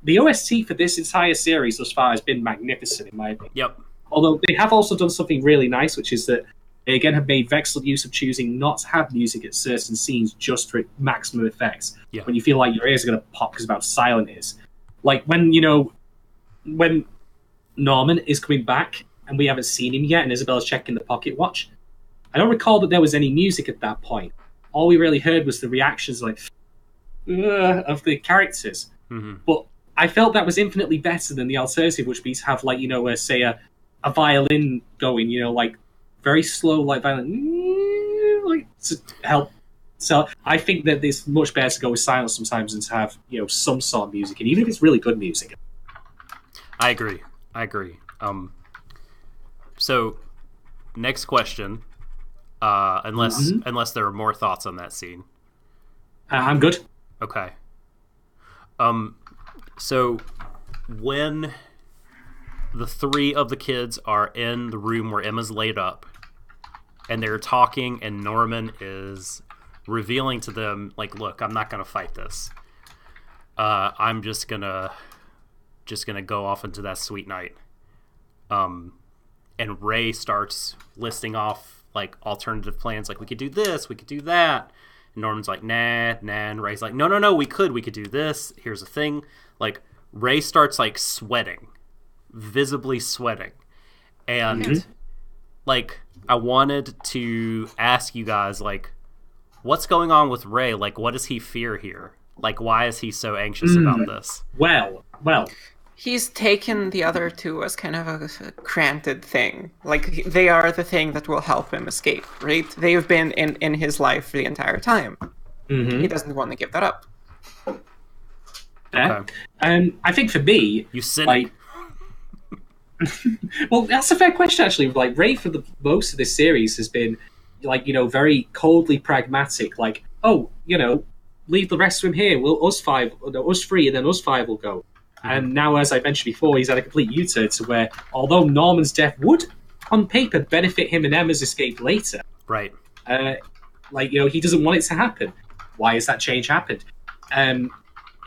Speaker 2: The OST for this entire series thus far has been magnificent, in my opinion.
Speaker 1: Yep.
Speaker 2: Although they have also done something really nice, which is that they again have made excellent use of choosing not to have music at certain scenes just for maximum effects.
Speaker 1: Yeah.
Speaker 2: When you feel like your ears are going to pop because of how silent it is. Like when Norman is coming back and we haven't seen him yet, and Isabella's checking the pocket watch. I don't recall that there was any music at that point. All we really heard was the reactions, like, of the characters. Mm-hmm. But I felt that was infinitely better than the alternative, which would be to have, like, you know, say a violin going, you know, like very slow, like violin, like to help. So I think that it's much better to go with silence sometimes and to have, you know, some sort of music, and even if it's really good music.
Speaker 1: I agree. So, next question. Unless there are more thoughts on that scene.
Speaker 2: I'm good.
Speaker 1: Okay. So when the three of the kids are in the room where Emma's laid up, and they're talking, and Norman is revealing to them, like, look, I'm not going to fight this. I'm just gonna go off into that sweet night. And Ray starts listing off, like, alternative plans, like, we could do this, we could do that. And Norman's like, nah, and Ray's like, no, we could do this. Here's the thing. Like, Ray starts, like, sweating. Visibly sweating. And, like, I wanted to ask you guys, like, what's going on with Ray? Like, what does he fear here? Like, why is he so anxious about this?
Speaker 2: Well.
Speaker 3: He's taken the other two as kind of a granted thing. Like, they are the thing that will help him escape, right? They've been in his life the entire time. He doesn't want to give that up.
Speaker 2: Okay. I think for me...
Speaker 1: You cynic.
Speaker 2: Like, well, that's a fair question, actually. Like, Ray, for the most of this series, has been, like, very coldly pragmatic. Like, leave the rest of him here. Us three, and then us five will go. And now, as I mentioned before, he's had a complete U-turn to where, although Norman's death would, on paper, benefit him and Emma's escape later.
Speaker 1: Right.
Speaker 2: He doesn't want it to happen. Why has that change happened?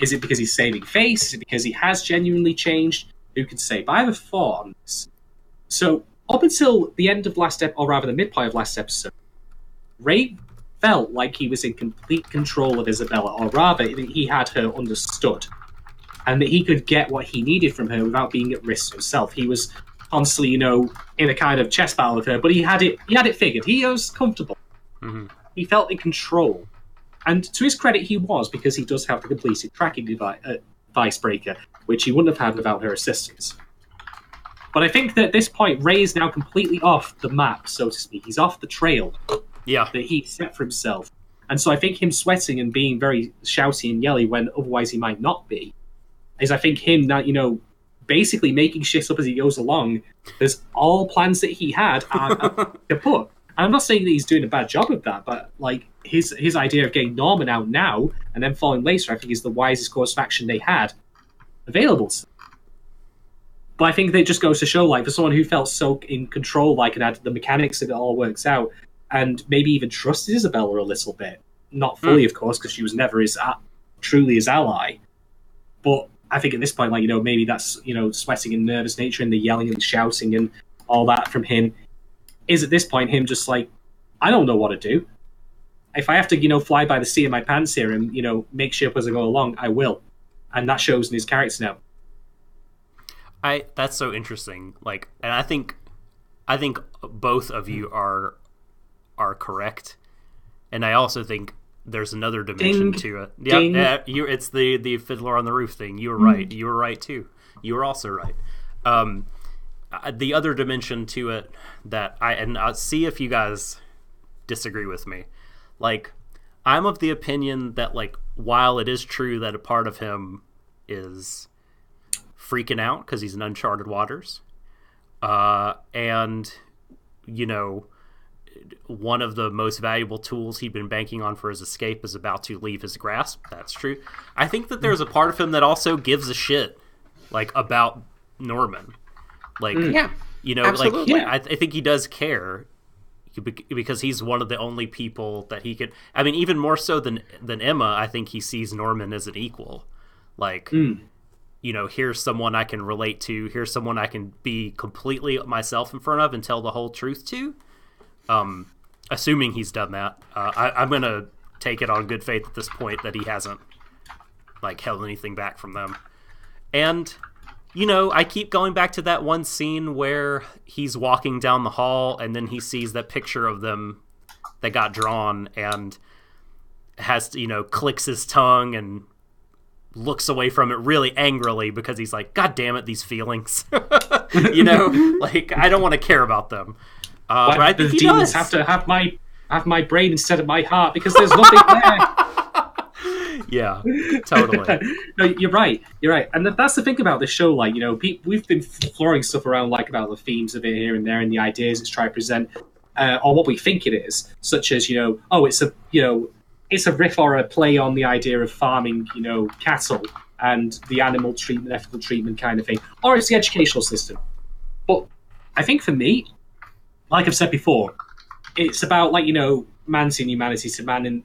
Speaker 2: Is it because he's saving face? Is it because he has genuinely changed? Who can say? But I have a thought on this. So, up until the end of or rather the midpoint of last episode, Ray felt like he was in complete control of Isabella, or rather, he had her understood. And that he could get what he needed from her without being at risk himself. He was constantly, in a kind of chess battle with her, but he had it figured. He was comfortable. He felt in control. And to his credit, he was, because he does have the completed tracking device breaker, which he wouldn't have had without her assistance. But I think that at this point, Ray is now completely off the map, so to speak. He's off the trail that he set for himself. And so I think him sweating and being very shouty and yelly when otherwise he might not be, is I think him now, basically making shit up as he goes along. There's all plans that he had to put. And I'm not saying that he's doing a bad job of that, but like his idea of getting Norman out now and then falling later, I think is the wisest course of action they had available to them. But I think that just goes to show, like, for someone who felt so in control, like, and had the mechanics of it all works out, and maybe even trusted Isabella a little bit. Not fully, of course, because she was never truly his ally. But I think at this point, like, maybe that's, sweating and nervous nature and the yelling and shouting and all that from him is at this point him just like, I don't know what to do. If I have to, fly by the seat of my pants here and, make shit up as I go along, I will. And that shows in his character now.
Speaker 1: That's so interesting. Like, and I think both of you are correct. And I also think there's another dimension to it. Yeah, it's the Fiddler on the Roof thing. You were right. You were right too. You were also right. The other dimension to it that I'll see if you guys disagree with me. Like, I'm of the opinion that, like, while it is true that a part of him is freaking out because he's in uncharted waters, and one of the most valuable tools he'd been banking on for his escape is about to leave his grasp. That's true. I think that there's a part of him that also gives a shit, like, about Norman. Like,
Speaker 3: absolutely.
Speaker 1: Like, I think he does care because he's one of the only people that he could. I mean, even more so than Emma, I think he sees Norman as an equal. Like, here's someone I can relate to. Here's someone I can be completely myself in front of and tell the whole truth to. Assuming he's done that, I'm gonna take it on good faith at this point that he hasn't, like, held anything back from them. And I keep going back to that one scene where he's walking down the hall and then he sees that picture of them that got drawn and has to, clicks his tongue and looks away from it really angrily because he's like, God damn it, these feelings. Like, I don't want to care about them. But I think
Speaker 2: the demons have to have my brain instead of my heart because there's nothing there.
Speaker 1: Yeah, totally.
Speaker 2: No, you're right. And that's the thing about this show. Like, we've been throwing stuff around, like, about the themes of it here and there and the ideas it's trying to present. or what we think it is, such as, it's a riff or a play on the idea of farming, cattle and the animal treatment, ethical treatment kind of thing, or it's the educational system. But I think for me, like I've said before, it's about man seeing humanity to man, and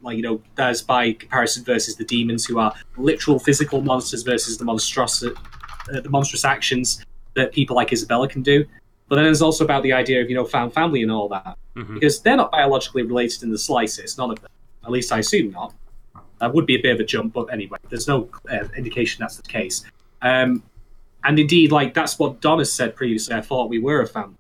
Speaker 2: there's by comparison versus the demons, who are literal physical monsters versus the monstrous actions that people like Isabella can do. But then there's also about the idea of found family and all that, because they're not biologically related in the slightest, none of them. At least I assume not. That would be a bit of a jump, but anyway, there's no indication that's the case. And indeed, that's what Don has said previously. I thought we were a family.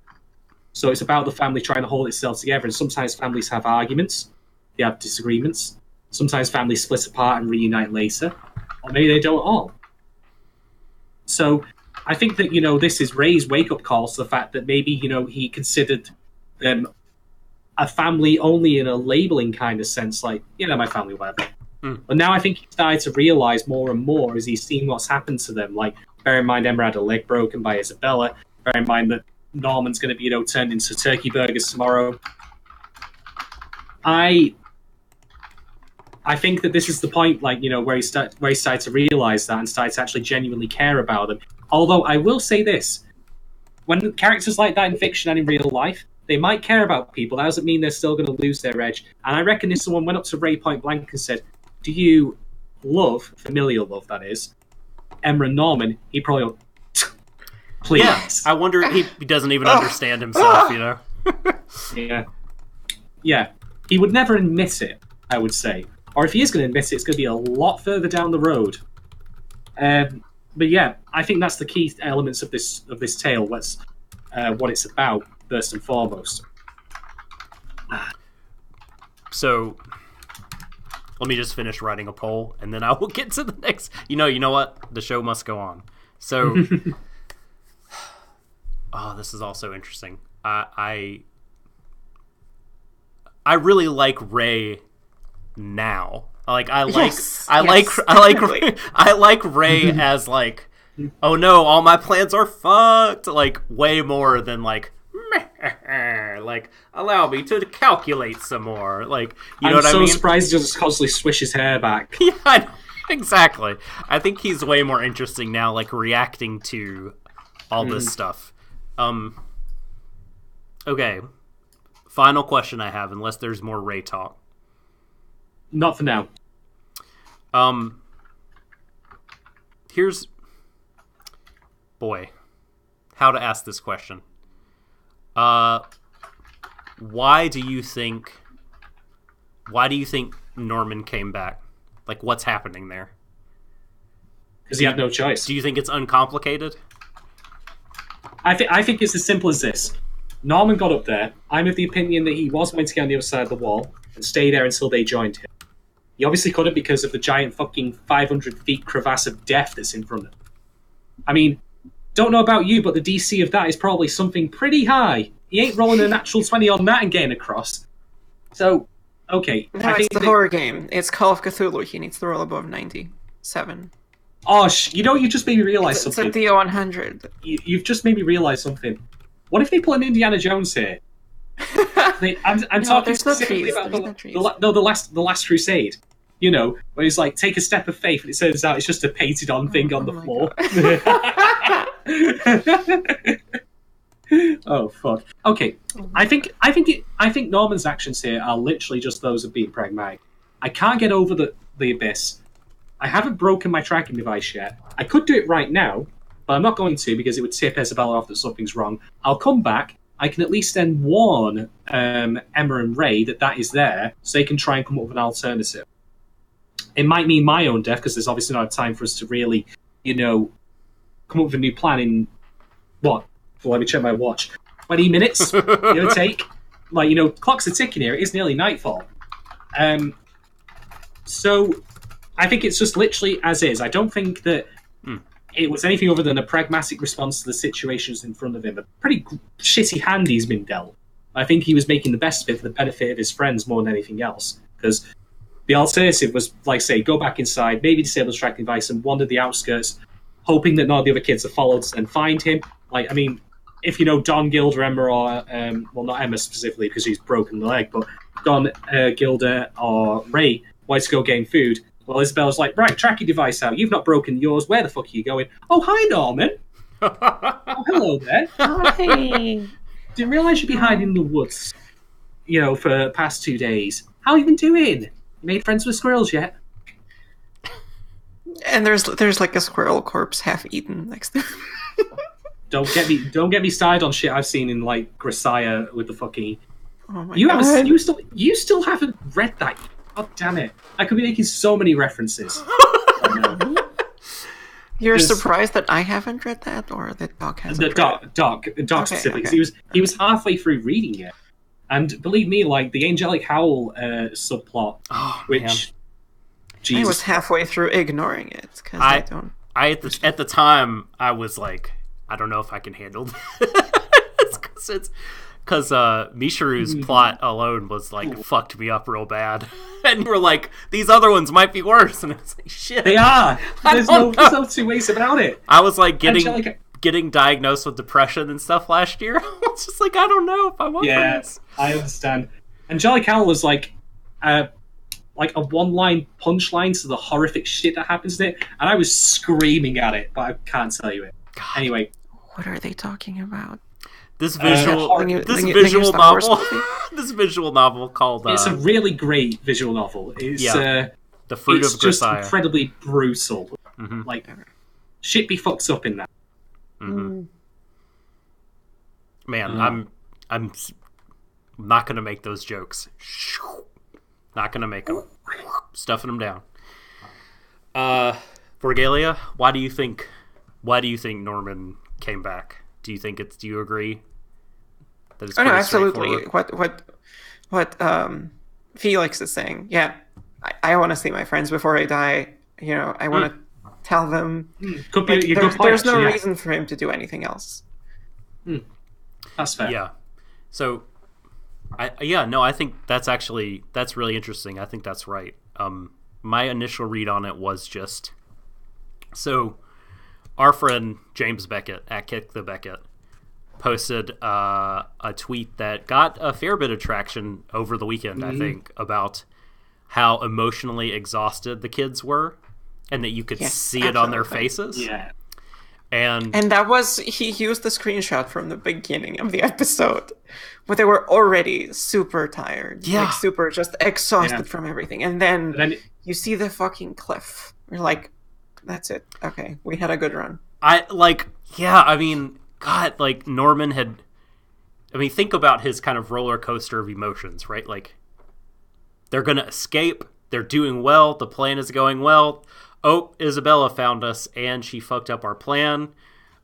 Speaker 2: So it's about the family trying to hold itself together, and sometimes families have arguments, they have disagreements. Sometimes families split apart and reunite later, or maybe they don't at all. So I think that, this is Ray's wake-up call to the fact that maybe, he considered a family only in a labeling kind of sense, my family, whatever. But now I think he's started to realise more and more as he's seen what's happened to them. Bear in mind, Emma had a leg broken by Isabella. Bear in mind that Norman's going to be, turned into turkey burgers tomorrow. I think that this is the point, where he started to realise that and started to actually genuinely care about them. Although I will say this, when characters like that in fiction and in real life, they might care about people. That doesn't mean they're still going to lose their edge. And I reckon if someone went up to Ray point blank and said, "Do you love, familial love, that is, Emma and Norman?" he'd probably go, "Please."
Speaker 1: Yeah, I wonder if he doesn't even understand himself,
Speaker 2: Yeah. He would never admit it, I would say. Or if he is going to admit it, it's going to be a lot further down the road. But yeah, I think that's the key elements of this tale. What it's about, first and foremost.
Speaker 1: So, let me just finish writing a poll, and then I will get to the next. You know what? The show must go on. So, this is also interesting. I really like Ray now. I like Ray as oh no, all my plans are fucked. Way more than allow me to calculate some more. You know what I mean?
Speaker 2: I'm so surprised he just constantly swish his hair back.
Speaker 1: Yeah, exactly. I think he's way more interesting now, reacting to all this stuff. Okay. Final question I have, unless there's more Ray talk.
Speaker 2: Not for now.
Speaker 1: Here's... Boy. How to ask this question. Why do you think Norman came back? What's happening there?
Speaker 2: Because he had no choice.
Speaker 1: Do you think it's uncomplicated?
Speaker 2: I think it's as simple as this. Norman got up there. I'm of the opinion that he was meant to get on the other side of the wall and stay there until they joined him. He obviously couldn't because of the giant fucking 500 feet crevasse of death that's in front of him. I mean, don't know about you, but the DC of that is probably something pretty high. He ain't rolling a natural 20 on that and getting across. So, okay.
Speaker 3: No, I think it's the horror game. It's Call of Cthulhu. He needs to roll above 97.
Speaker 2: Oh, you just made me realise something.
Speaker 3: It's a DO100.
Speaker 2: You've just made me realise something. What if they put an Indiana Jones here? I'm talking specifically about the last Crusade. Where he's take a step of faith, and it turns out it's just a painted on thing on the floor. Oh fuck. Okay, I think Norman's actions here are literally just those of being pragmatic. I can't get over the abyss. I haven't broken my tracking device yet. I could do it right now, but I'm not going to because it would tip Isabella off that something's wrong. I'll come back. I can at least then warn Emma and Ray that is there, so they can try and come up with an alternative. It might mean my own death, because there's obviously not time for us to really, come up with a new plan in, what? Well, let me check my watch. 20 minutes, give or take. Clocks are ticking here. It is nearly nightfall. So, I think it's just literally as is. I don't think that it was anything other than a pragmatic response to the situations in front of him. A pretty shitty hand he's been dealt. I think he was making the best of it for the benefit of his friends more than anything else. Because the alternative was, go back inside, maybe disable the tracking device and wander the outskirts, hoping that none of the other kids have followed and find him. if you know Don, Gilda, Emma, or well, not Emma specifically because she's broken the leg, but Don, Gilda, or Ray wanted to go getting food. Well, Isabella's like, right, track your device out. You've not broken yours. Where the fuck are you going? Oh, hi, Norman. Oh, hello there.
Speaker 3: Oh, hey.
Speaker 2: Didn't realise you'd be hiding in the woods, you know, for the past 2 days. How have you been doing? You made friends with squirrels yet?
Speaker 3: And there's like a squirrel corpse half eaten next to
Speaker 2: Don't get me started on shit I've seen in like Grisaya with the fucking.
Speaker 3: Oh my
Speaker 2: You
Speaker 3: god.
Speaker 2: haven't. You still haven't read that. God damn it! I could be making so many references.
Speaker 3: You're
Speaker 2: Yes.
Speaker 3: surprised that I haven't read that, or that Doc hasn't
Speaker 2: The
Speaker 3: read it?
Speaker 2: Doc specifically. 'Cause
Speaker 3: okay.
Speaker 2: He was halfway through reading it, and believe me, like the Angelic Howl subplot,
Speaker 1: Oh,
Speaker 2: which
Speaker 1: man.
Speaker 3: I
Speaker 2: Jesus,
Speaker 3: was halfway through ignoring it, because I don't...
Speaker 1: At the time, I was like, I don't know if I can handle this. Because Mishiru's plot alone was like, fucked me up real bad. And you were like, these other ones might be worse. And it's like, shit.
Speaker 2: they are. There's
Speaker 1: don't know.
Speaker 2: no two ways about it.
Speaker 1: I was like
Speaker 2: Angelica-
Speaker 1: getting diagnosed with depression and stuff last year. I was just like, I don't know if I want this.
Speaker 2: I understand. Angelic Howl was like a one-line punchline to the horrific shit that happens in it, and I was screaming at it, but I can't tell you it.
Speaker 1: God.
Speaker 2: Anyway,
Speaker 3: What are they talking about?
Speaker 1: This visual,
Speaker 3: The new
Speaker 1: visual
Speaker 3: Star Wars
Speaker 1: novel,
Speaker 3: movie?
Speaker 1: this visual novel called
Speaker 2: it's a really great visual novel. It's
Speaker 1: The Fruit
Speaker 2: it's
Speaker 1: of
Speaker 2: just
Speaker 1: Grisaya.
Speaker 2: incredibly brutal.
Speaker 1: Mhm.
Speaker 2: Like shit be fucked up in that.
Speaker 1: Man, I'm not gonna make those jokes. Not gonna make them. Stuffing them down. Vorgelia, why do you think Norman came back? Do you agree that it's
Speaker 3: Oh no,
Speaker 1: pretty
Speaker 3: absolutely.
Speaker 1: straightforward?
Speaker 3: What Felix is saying. Yeah, I want to see my friends before I die. You know, I want to tell them.
Speaker 2: Could be
Speaker 3: Like,
Speaker 2: a good point,
Speaker 3: there's no
Speaker 2: actually, yeah.
Speaker 3: reason for him to do anything else.
Speaker 2: That's fair.
Speaker 1: Yeah. So, I think that's really interesting. I think that's right. My initial read on it was just so. Our friend James Beckett at Kick the Beckett posted a tweet that got a fair bit of traction over the weekend, I think, about how emotionally exhausted the kids were and that you could see it on their
Speaker 3: absolutely.
Speaker 1: faces.
Speaker 2: Yeah.
Speaker 1: And
Speaker 3: that was, he used the screenshot from the beginning of the episode, where they were already super tired.
Speaker 1: Yeah.
Speaker 3: Like super just exhausted
Speaker 2: Yeah.
Speaker 3: from everything. And then,
Speaker 2: And then
Speaker 3: you see the fucking cliff. You're like, that's it. Okay, we had a good run.
Speaker 1: God, like Norman had, think about his kind of roller coaster of emotions, right? Like, they're going to escape. They're doing well. The plan is going well. Oh, Isabella found us, and she fucked up our plan.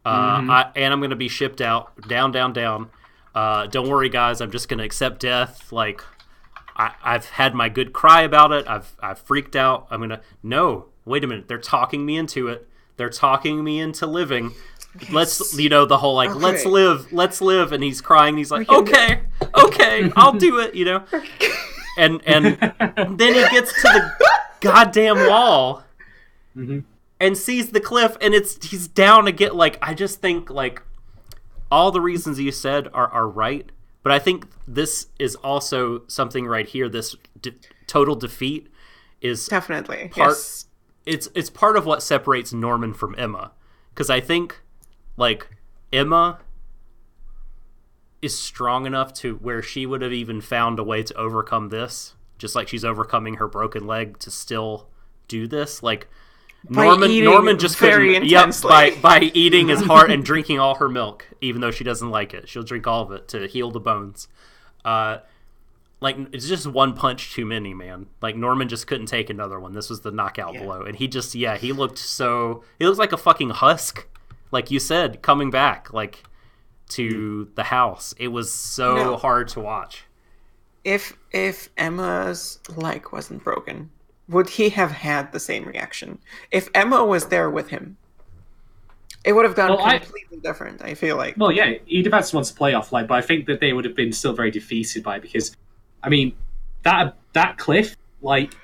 Speaker 1: And I'm going to be shipped out. Down. Don't worry, guys. I'm just going to accept death. Like, I've had my good cry about it. I've freaked out. No, wait a minute. They're talking me into it. They're talking me into living. Let's, the whole, like,
Speaker 3: Okay.
Speaker 1: let's live. And he's crying. He's like,
Speaker 3: We can
Speaker 1: okay, I'll do it, And then he gets to the goddamn wall and sees the cliff, and he's down to get, like, I just think, like, all the reasons you said are right, but I think this is also something right here, this total defeat is
Speaker 3: Definitely.
Speaker 1: part,
Speaker 3: Yes.
Speaker 1: it's part of what separates Norman from Emma, because I think, like, Emma is strong enough to where she would have even found a way to overcome this, just like she's overcoming her broken leg to still do this. Like,
Speaker 3: By
Speaker 1: Norman
Speaker 3: eating
Speaker 1: just
Speaker 3: very
Speaker 1: couldn't. Yep,
Speaker 3: intensely.
Speaker 1: by eating his heart and drinking all her milk, even though she doesn't like it. She'll drink all of it to heal the bones. Like, it's just one punch too many, man. Like, Norman just couldn't take another one. This was the knockout blow, and he looked like a fucking husk, like you said, coming back, like, to the house. It was so hard to watch.
Speaker 3: If Emma's leg wasn't broken, would he have had the same reaction? If Emma was there with him, it would have gone completely different, I feel like.
Speaker 2: Well, yeah, he'd have had someone to play off, like, but I think that they would have been still very defeated by it because, that cliff, like,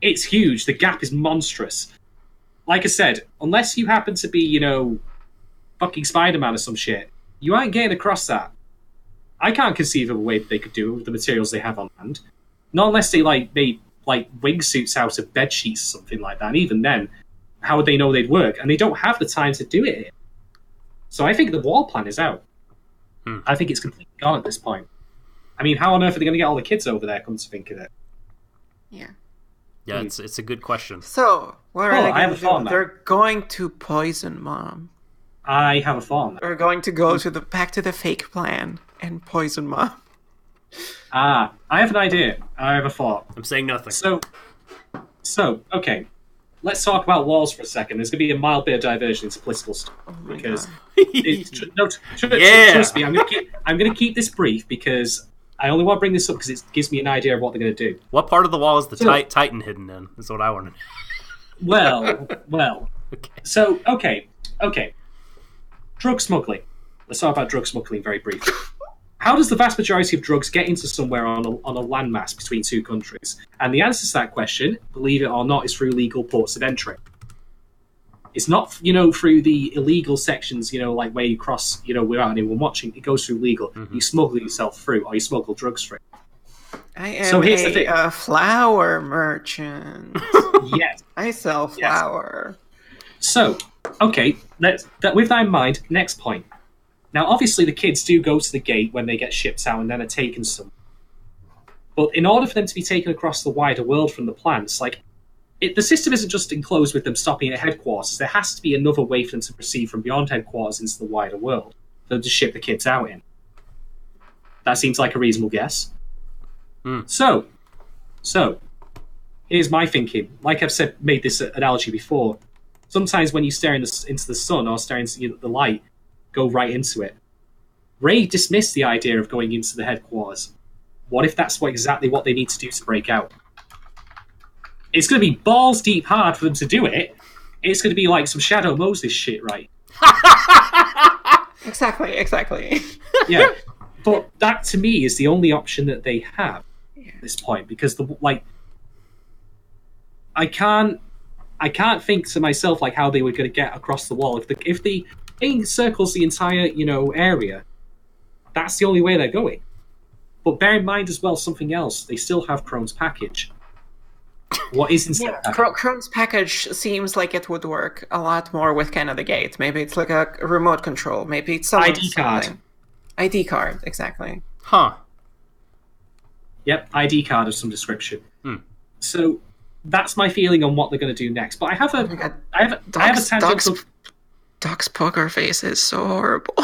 Speaker 2: it's huge. The gap is monstrous. Like I said, unless you happen to be, fucking Spider-Man or some shit, You aren't getting across that. I can't conceive of a way that they could do it with the materials they have on hand. Not unless they made wingsuits out of bed sheets or something like that. And even then, how would they know they'd work? And they don't have the time to do it. So I think the wall plan is out. I think it's completely gone at this point. I mean, how on earth are they going to get all the kids over there, come to think of it?
Speaker 3: Yeah.
Speaker 1: Yeah, it's a good question.
Speaker 3: So, what are they
Speaker 2: I have
Speaker 3: going
Speaker 2: a
Speaker 3: to
Speaker 2: thought on
Speaker 3: do?
Speaker 2: that.
Speaker 3: They're going to poison Mom.
Speaker 2: I have a thought on that.
Speaker 3: We're going to go to back to the fake plan and poison Mom.
Speaker 2: I have an idea. I have a thought.
Speaker 1: I'm saying nothing.
Speaker 2: So, okay. Let's talk about walls for a second. There's going to be a mild bit of diversion into political stuff. Because trust me, I'm going to keep this brief because I only want to bring this up because it gives me an idea of what they're going to do.
Speaker 1: What part of the wall is the Titan hidden in? Is what I want to know.
Speaker 2: Well.
Speaker 1: Okay.
Speaker 2: So, okay. Drug smuggling. Let's talk about drug smuggling very briefly. How does the vast majority of drugs get into somewhere on a landmass between two countries? And the answer to that question, believe it or not, is through legal ports of entry. It's not, through the illegal sections, like where you cross, without anyone watching. It goes through legal. You smuggle yourself through, or you smuggle drugs through.
Speaker 3: I am a flower merchant.
Speaker 2: Yes.
Speaker 3: I sell flour.
Speaker 2: So, okay, with that in mind, next point. Now, obviously, the kids do go to the gate when they get shipped out and then are taken somewhere. But in order for them to be taken across the wider world from the plants, the system isn't just enclosed with them stopping at headquarters. There has to be another way for them to proceed from beyond headquarters into the wider world for them to ship the kids out in. That seems like a reasonable guess. So, here's my thinking. Like I've made this analogy before. Sometimes when you stare into the sun or stare into the light, go right into it. Ray dismissed the idea of going into the headquarters. What if that's exactly what they need to do to break out? It's going to be balls deep hard for them to do it. It's going to be like some Shadow Moses shit, right?
Speaker 3: Exactly.
Speaker 2: Yeah. But that, to me, is the only option that they have at this point. Because, I can't think to myself, how they were going to get across the wall. If the thing circles the entire, area, that's the only way they're going. But bear in mind as well something else. They still have Crone's package. What is inside that?
Speaker 3: Crone's package seems like it would work a lot more with kind of the gate. Maybe it's like a remote control. Maybe it's
Speaker 2: ID card.
Speaker 3: Something. ID card, exactly.
Speaker 1: Huh.
Speaker 2: Yep, ID card of some description. So that's my feeling on what they're going to do next. But I have a tangent.
Speaker 3: Doc's poker face is so horrible.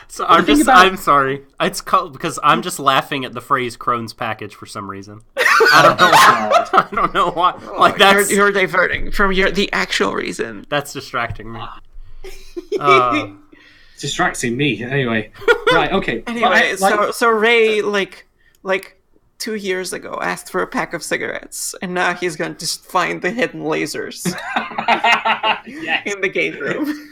Speaker 1: So I'm sorry. It's called because I'm just laughing at the phrase "Crone's package" for some reason. I don't know why. I don't know why. That's
Speaker 3: you're diverting from the actual reason.
Speaker 1: That's distracting me.
Speaker 2: It's distracting me anyway. Right. Okay.
Speaker 3: Anyway, so Ray like 2 years ago asked for a pack of cigarettes, and now he's going to just find the hidden lasers in the gate room.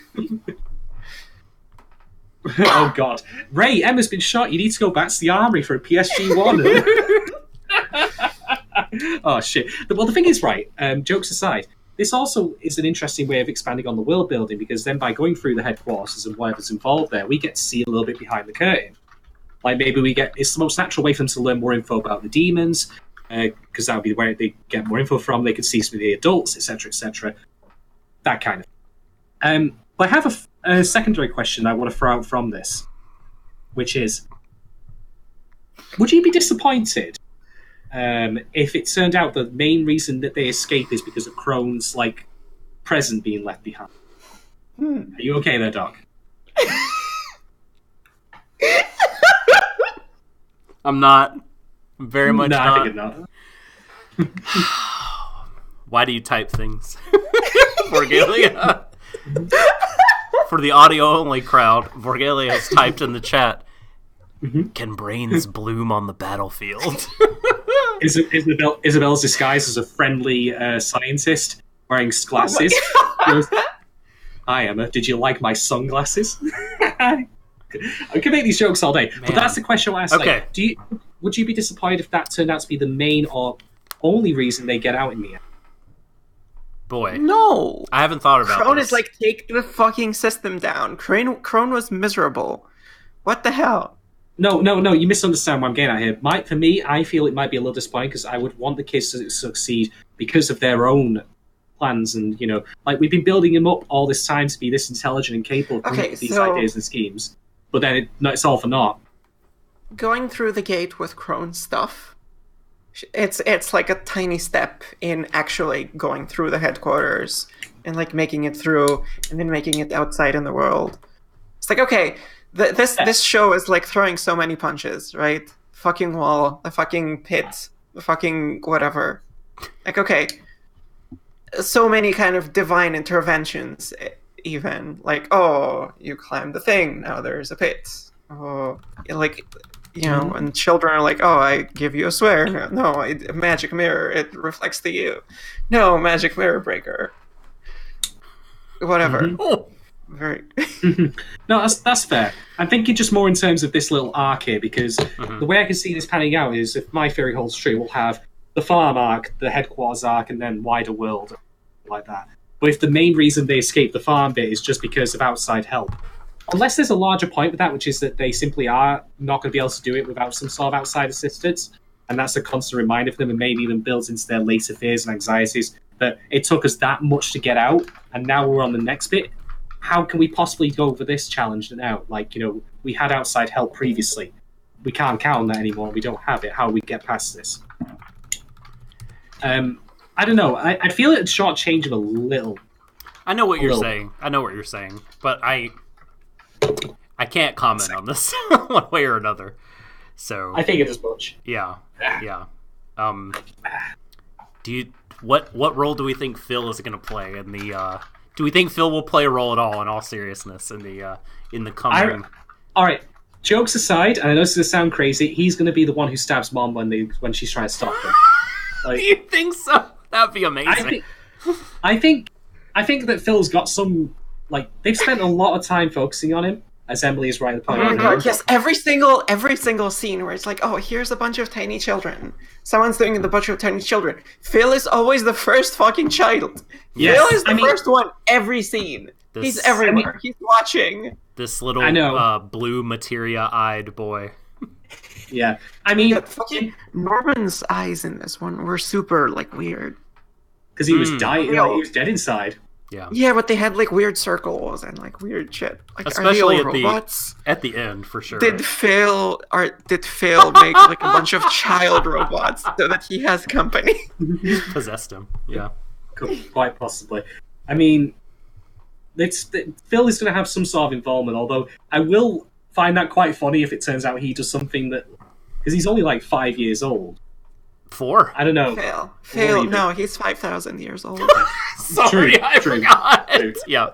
Speaker 2: Oh god, Ray, Emma's been shot. You need to go back to the armory for a PSG 1. Oh shit. Well, the thing is, right, jokes aside, this also is an interesting way of expanding on the world building, because then by going through the headquarters and whatever's involved there, we get to see a little bit behind the curtain. Maybe it's the most natural way for them to learn more info about the demons, because that would be where they get more info from. They can see some of the adults, etc., that kind of thing. But I have a secondary question I want to throw out from this, which is, would you be disappointed if it turned out the main reason that they escape is because of Crone's present being left behind? Are you okay there, Doc?
Speaker 1: I'm not. I'm very much not.
Speaker 2: I figured not.
Speaker 1: Why do you type things? Vorgelia. For the audio-only crowd, Vorgelia has typed in the chat, "Can brains bloom on the battlefield?"
Speaker 2: Isabella's disguised as a friendly scientist wearing glasses. Hi, Emma. Did you like my sunglasses? I can make these jokes all day, but that's the question I want to ask.
Speaker 1: Okay.
Speaker 2: Would you be disappointed if that turned out to be the main or only reason they get out in the end?
Speaker 1: Boy,
Speaker 3: No!
Speaker 1: I haven't thought about
Speaker 3: Crone
Speaker 1: this.
Speaker 3: is like, take the fucking system down. Crone was miserable. What the hell?
Speaker 2: No, you misunderstand what I'm getting at here. For me, I feel it might be a little disappointing because I would want the kids to succeed because of their own plans and, like, we've been building them up all this time to be this intelligent and capable of coming up with these ideas and schemes, but then it's all for naught.
Speaker 3: Going through the gate with Crone's stuff, it's like a tiny step in actually going through the headquarters and, like, making it through and then making it outside in the world. It's like, okay, this show is, like, throwing so many punches, right? Fucking wall, the fucking pit, the fucking whatever. Like, okay, so many kind of divine interventions, even. Like, oh, you climbed the thing, now there's a pit. Oh, like, and children are like, oh, I give you a swear. No, a magic mirror, it reflects to you. No, magic mirror breaker. Whatever.
Speaker 1: Oh.
Speaker 3: Very.
Speaker 2: No, that's fair. I'm thinking just more in terms of this little arc here, because the way I can see this panning out is, if my theory holds true, we'll have the farm arc, the headquarters arc, and then wider world, like that. But if the main reason they escape the farm bit is just because of outside help, unless there's a larger point with that, which is that they simply are not going to be able to do it without some sort of outside assistance, and that's a constant reminder for them, and maybe even builds into their later fears and anxieties that it took us that much to get out, and now we're on the next bit. How can we possibly go over this challenge now? Like, we had outside help previously. We can't count on that anymore. We don't have it. How do we get past this? I don't know. I feel it shortchanged a little.
Speaker 1: I know what you're saying, but I can't comment on this one way or another. So
Speaker 2: I think it is much.
Speaker 1: Yeah. What role do we think Phil is going to play in the? Do we think Phil will play a role at all? In all seriousness, in the coming.
Speaker 2: All right. Jokes aside, and I know this is going to sound crazy, he's going to be the one who stabs Mom when she's trying to stop him. Like,
Speaker 1: do you think so? That'd be amazing.
Speaker 2: I think that Phil's got some, like, they've spent a lot of time focusing on him, as Emily is right at the point.
Speaker 3: Oh my god, yes, every single scene where it's like, oh, here's a bunch of tiny children. Someone's doing the bunch of tiny children. Phil is always the first fucking child.
Speaker 2: Yes.
Speaker 3: Phil is the first one every scene. He's everywhere. He's watching.
Speaker 1: This little blue materia-eyed boy.
Speaker 2: Yeah. I mean,
Speaker 3: fucking Norman's eyes in this one were super, like, weird.
Speaker 2: Because he was dying, he was dead inside.
Speaker 1: Yeah.
Speaker 3: Yeah, but they had, like, weird circles and, like, weird shit. Like,
Speaker 1: especially
Speaker 3: are they all robots?
Speaker 1: At the end, for sure.
Speaker 3: Did Phil make, like, a bunch of child robots so that he has company?
Speaker 1: Possessed him, yeah.
Speaker 2: Quite possibly. I mean, Phil is going to have some sort of involvement, although I will find that quite funny if it turns out he does something that... Because he's only, like, 5 years old.
Speaker 1: 4?
Speaker 2: I don't know.
Speaker 3: Phil, no, he's 5,000 years old.
Speaker 1: Sorry, I forgot.
Speaker 2: True.
Speaker 1: Yeah.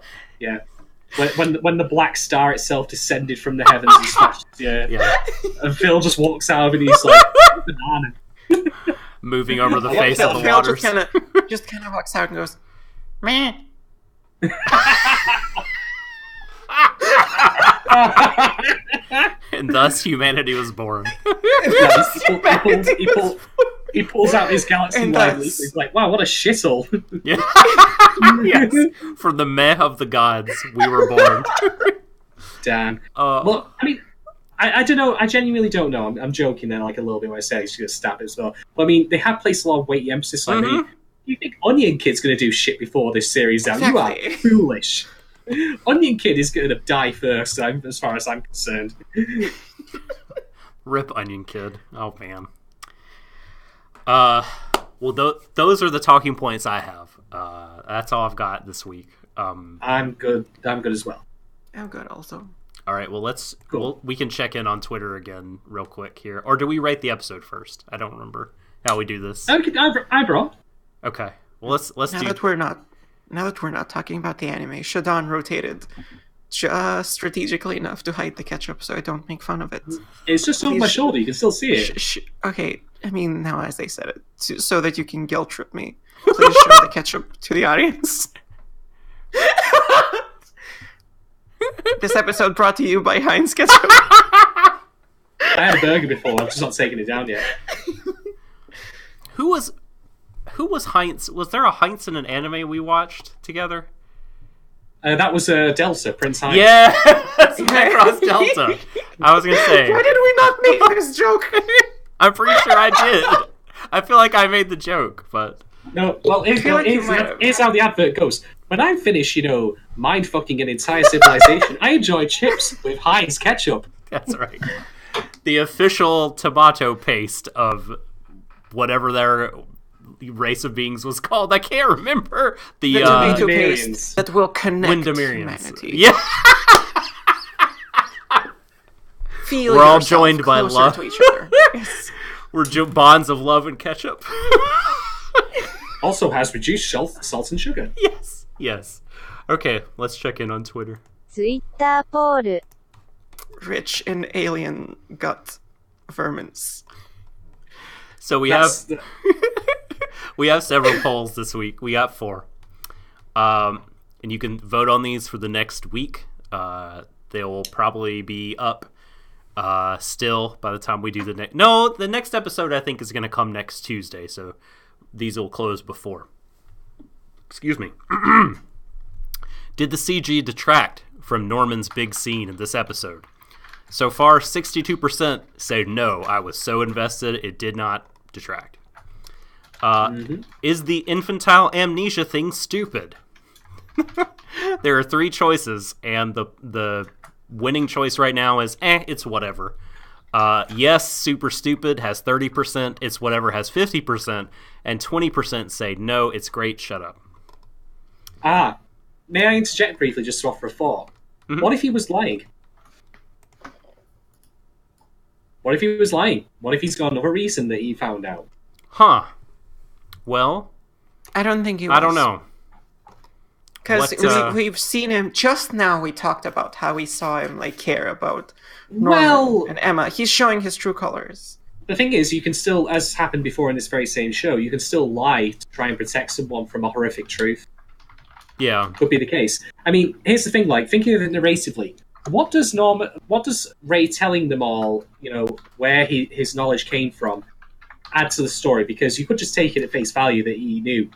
Speaker 2: When the black star itself descended from the heavens and smashed and Phil just walks out and he's like, banana.
Speaker 1: Moving over the face of the waters.
Speaker 3: Phil just kind of walks out and goes, meh.
Speaker 1: And thus humanity was born.
Speaker 2: He pulls out his galaxy-wide leaf. He's like, wow, what a shithole.
Speaker 1: Yeah. Yes. For the meh of the gods, we were born.
Speaker 2: Damn. Well, I mean, I don't know. I genuinely don't know. I'm joking there, like, a little bit when I say he's going to stab it as well. But I mean, they have placed a lot of weighty emphasis on me. You think Onion Kid's going to do shit before this series out?
Speaker 3: Exactly.
Speaker 2: You are foolish. Onion Kid is going to die first, as far as I'm concerned.
Speaker 1: Rip Onion Kid. Oh, man. Well, those are the talking points I have. That's all I've got this week.
Speaker 2: I'm good. I'm good as well.
Speaker 3: I'm good also.
Speaker 1: All right, well, we can check in on Twitter again real quick here. Or do we rate the episode first? I don't remember how we do this.
Speaker 2: I brought.
Speaker 1: Okay. Well, let's
Speaker 3: now that we're not talking about the anime, Shadon rotated just strategically enough to hide the ketchup so I don't make fun of it.
Speaker 2: It's just on my shoulder. You can still see it.
Speaker 3: Okay, I mean, now as they said it, so that you can guilt trip me. Please show the ketchup to the audience. This episode brought to you by Heinz Ketchup.
Speaker 2: I had a burger before. I'm just not taking it down yet.
Speaker 1: Who who was Heinz? Was there a Heinz in an anime we watched together?
Speaker 2: That was Delta, Prince Heinz.
Speaker 1: Yeah, that's Macross Delta. I was gonna say.
Speaker 3: Why did we not make this joke?
Speaker 1: I'm pretty sure I did. I feel like I made the joke, but
Speaker 2: No, well, here's how the advert goes. When I finish, mind-fucking an entire civilization, I enjoy chips with Heinz ketchup.
Speaker 1: that's right. The official tomato paste of whatever their race of beings was called. I can't remember. The
Speaker 3: tomato
Speaker 2: Windermerians.
Speaker 3: paste that will connect
Speaker 1: Windermerians.
Speaker 3: humanity.
Speaker 1: Yeah.
Speaker 3: Feel
Speaker 1: We're all
Speaker 3: yourself
Speaker 1: joined by
Speaker 3: closer
Speaker 1: love.
Speaker 3: to each other. Yes.
Speaker 1: We're bonds of love and ketchup.
Speaker 2: Also has reduced salt and sugar.
Speaker 1: Yes. Okay, let's check in on Twitter.
Speaker 4: ツイッターポール
Speaker 3: Rich in alien gut vermins.
Speaker 1: So we
Speaker 2: That's
Speaker 1: have we have several polls this week. We got 4. And you can vote on these for the next week. They will probably be up still by the time we do the next. No, the next episode I think is going to come next Tuesday, so these will close before. Excuse me. Did the CG detract from Norman's big scene in this episode? So far, 62% say no. I was so invested, it did not detract. Is the infantile amnesia thing stupid? There are 3 choices, and the winning choice right now is it's whatever. Yes, super stupid has 30%, it's whatever has 50%, and 20% say no, it's great, shut up.
Speaker 2: May I interject briefly just to offer a thought?
Speaker 1: Mm-hmm.
Speaker 2: What if he was lying? What if he was lying? What if he's got another reason that he found out?
Speaker 1: Huh. Well,
Speaker 3: I don't think he was.
Speaker 1: I don't know.
Speaker 3: Because
Speaker 1: What,
Speaker 3: we've seen him, just now we talked about how we saw him care about Norman
Speaker 2: Well-
Speaker 3: and Emma. He's showing his true colors.
Speaker 2: The thing is, you can still, as happened before in this very same show, you can still lie to try and protect someone from a horrific truth.
Speaker 1: Yeah.
Speaker 2: Could be the case. I mean, here's the thing, thinking of it narratively, what does Ray telling them all, where his knowledge came from, add to the story? Because you could just take it at face value that he knew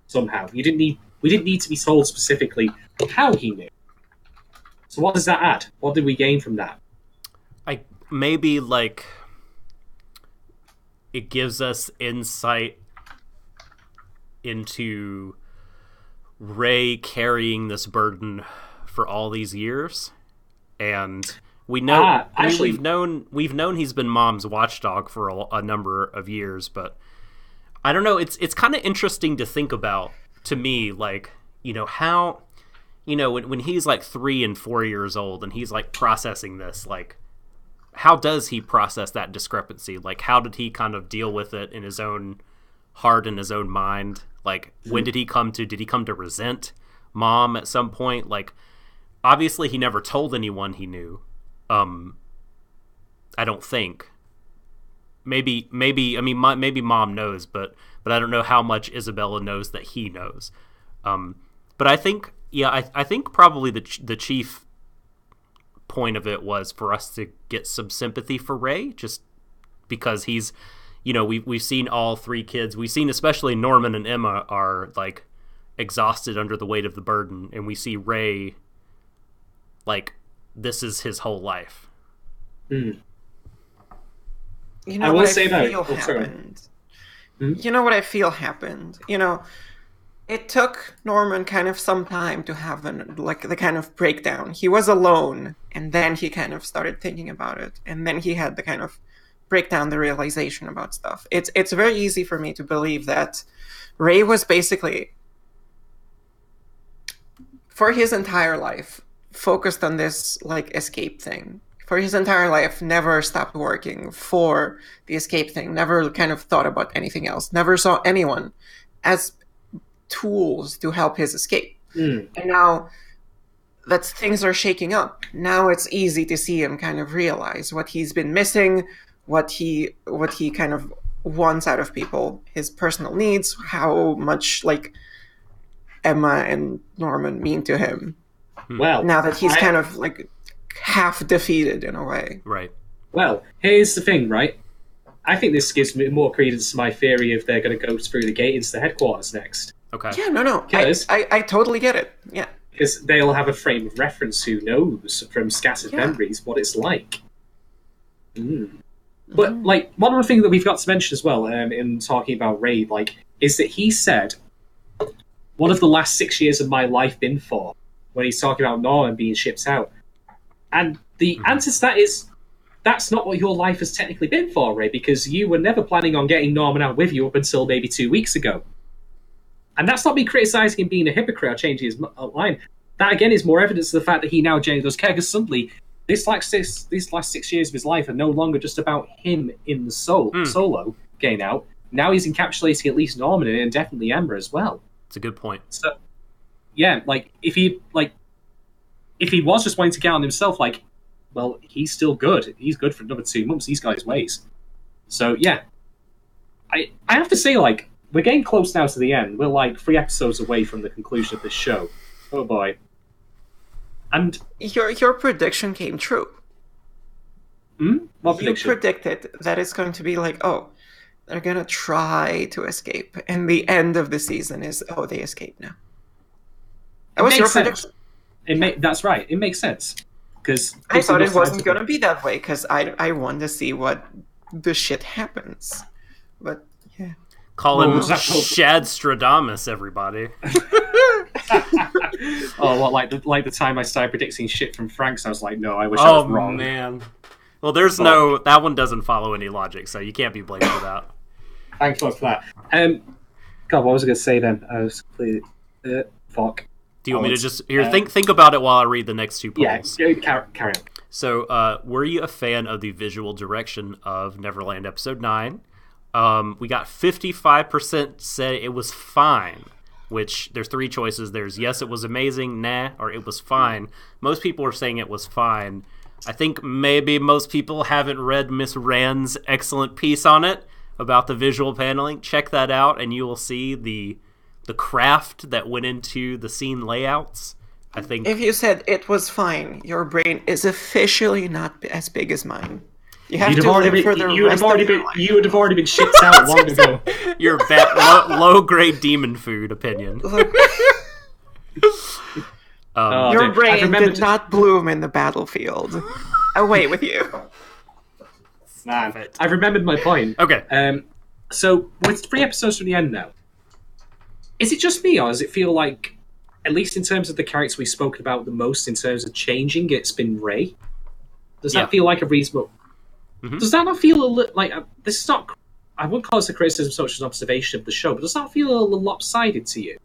Speaker 2: somehow. We didn't need to be told specifically how he knew. So what does that add? What did we gain from that?
Speaker 1: Maybe it gives us insight into Ray carrying this burden for all these years, and we know we've known he's been Mom's watchdog for a number of years, but I don't know. It's kind of interesting to think about, to me, how, when he's 3 and 4 years old and he's processing this, how does he process that discrepancy? How did he kind of deal with it in his own heart and his own mind? When did he come to resent Mom at some point? Obviously he never told anyone he knew. I don't think. Maybe Mom knows, but I don't know how much Isabella knows that he knows. But I think, I think probably the chief point of it was for us to get some sympathy for Ray, just because he's, we've seen all 3 kids. We've seen especially Norman and Emma are exhausted under the weight of the burden, and we see Ray this is his whole life.
Speaker 3: You
Speaker 2: I
Speaker 3: know
Speaker 2: will
Speaker 3: what
Speaker 2: say
Speaker 3: I
Speaker 2: that-
Speaker 3: feel
Speaker 2: oh, sorry.
Speaker 3: happened? You know what I feel happened? It took Norman kind of some time to have the kind of breakdown. He was alone, and then he kind of started thinking about it, and then he had the kind of breakdown, the realization about stuff. It's very easy for me to believe that Ray was basically, for his entire life, focused on this escape thing. For his entire life, never stopped working for the escape thing, never kind of thought about anything else, never saw anyone as tools to help his escape. And now that things are shaking up, now it's easy to see him kind of realize what he's been missing, what he kind of wants out of people, his personal needs, how much Emma and Norman mean to him.
Speaker 2: Well,
Speaker 3: Now that he's kind of half defeated in a way.
Speaker 1: Right.
Speaker 2: Well, here's the thing, right? I think this gives me more credence to my theory of they're going to go through the gate into the headquarters next.
Speaker 1: Okay.
Speaker 3: Yeah, no. I totally get it. Yeah.
Speaker 2: Because they'll have a frame of reference, who knows, from scattered memories, what it's like. But, like, one other thing that we've got to mention as well, in talking about Ray, like, is that he said, what have the last 6 years of my life been for? When he's talking about Norman being shipped out. And the answer to that is, that's not what your life has technically been for, Ray, because you were never planning on getting Norman out with you up until maybe 2 weeks ago. And that's not me criticising him being a hypocrite or changing his line. That, again, is more evidence of the fact that he now genuinely does care, because suddenly, these last 6 years of his life are no longer just about him in the solo getting out. Now he's encapsulating at least Norman and definitely Emma as well.
Speaker 1: It's a good point.
Speaker 2: So, yeah, like, if he was just wanting to get on himself, like, well, he's still good. He's good for another 2 months. He's got his ways. So, yeah. I have to say, like, we're getting close now to the end. We're, like, 3 episodes away from the conclusion of this show. Oh, boy. And
Speaker 3: your prediction came true.
Speaker 2: What prediction?
Speaker 3: You predicted that it's going to be like, oh, they're going to try to escape. And the end of the season is, oh, they escape now. That was your prediction.
Speaker 2: That's right. It makes sense. Because
Speaker 3: I thought it wasn't going to be that way, because I wanted to see what the shit happens. But, yeah.
Speaker 1: Call him Shad Stradamus, everybody.
Speaker 2: Oh, what, like the time I started predicting shit from Frank's, I was like, no, I wish I was wrong.
Speaker 1: Oh, man. Well, there's that one doesn't follow any logic, so you can't be blamed for that.
Speaker 2: Thanks for that. God, what was I going to say then? I was completely... fuck.
Speaker 1: Do you want me to just... Here, think about it while I read the next 2 polls.
Speaker 2: Yeah, carry on.
Speaker 1: So, were you a fan of the visual direction of Neverland Episode 9? We got 55% say it was fine, which there's 3 choices. There's yes, it was amazing, nah, or it was fine. Most people are saying it was fine. I think maybe most people haven't read Miss Rand's excellent piece on it about the visual paneling. Check that out, and you will see the craft that went into the scene layouts. I think
Speaker 3: if you said it was fine, your brain is officially not as big as mine. You have to live for the rest of your life.
Speaker 2: You would have already been shipped out long ago.
Speaker 1: Your low-grade demon food opinion.
Speaker 3: Your brain did not bloom in the battlefield. Away with you.
Speaker 2: Man, I've remembered my point.
Speaker 1: Okay.
Speaker 2: So, with 3 episodes from the end now, is it just me, or does it feel like, at least in terms of the character we've spoken about the most in terms of changing, it's been Ray? Does that feel like a reasonable... Mm-hmm. Does that not feel a little like... this is not... I wouldn't call this a criticism so much as an observation of the show, but does that feel a little lopsided to you?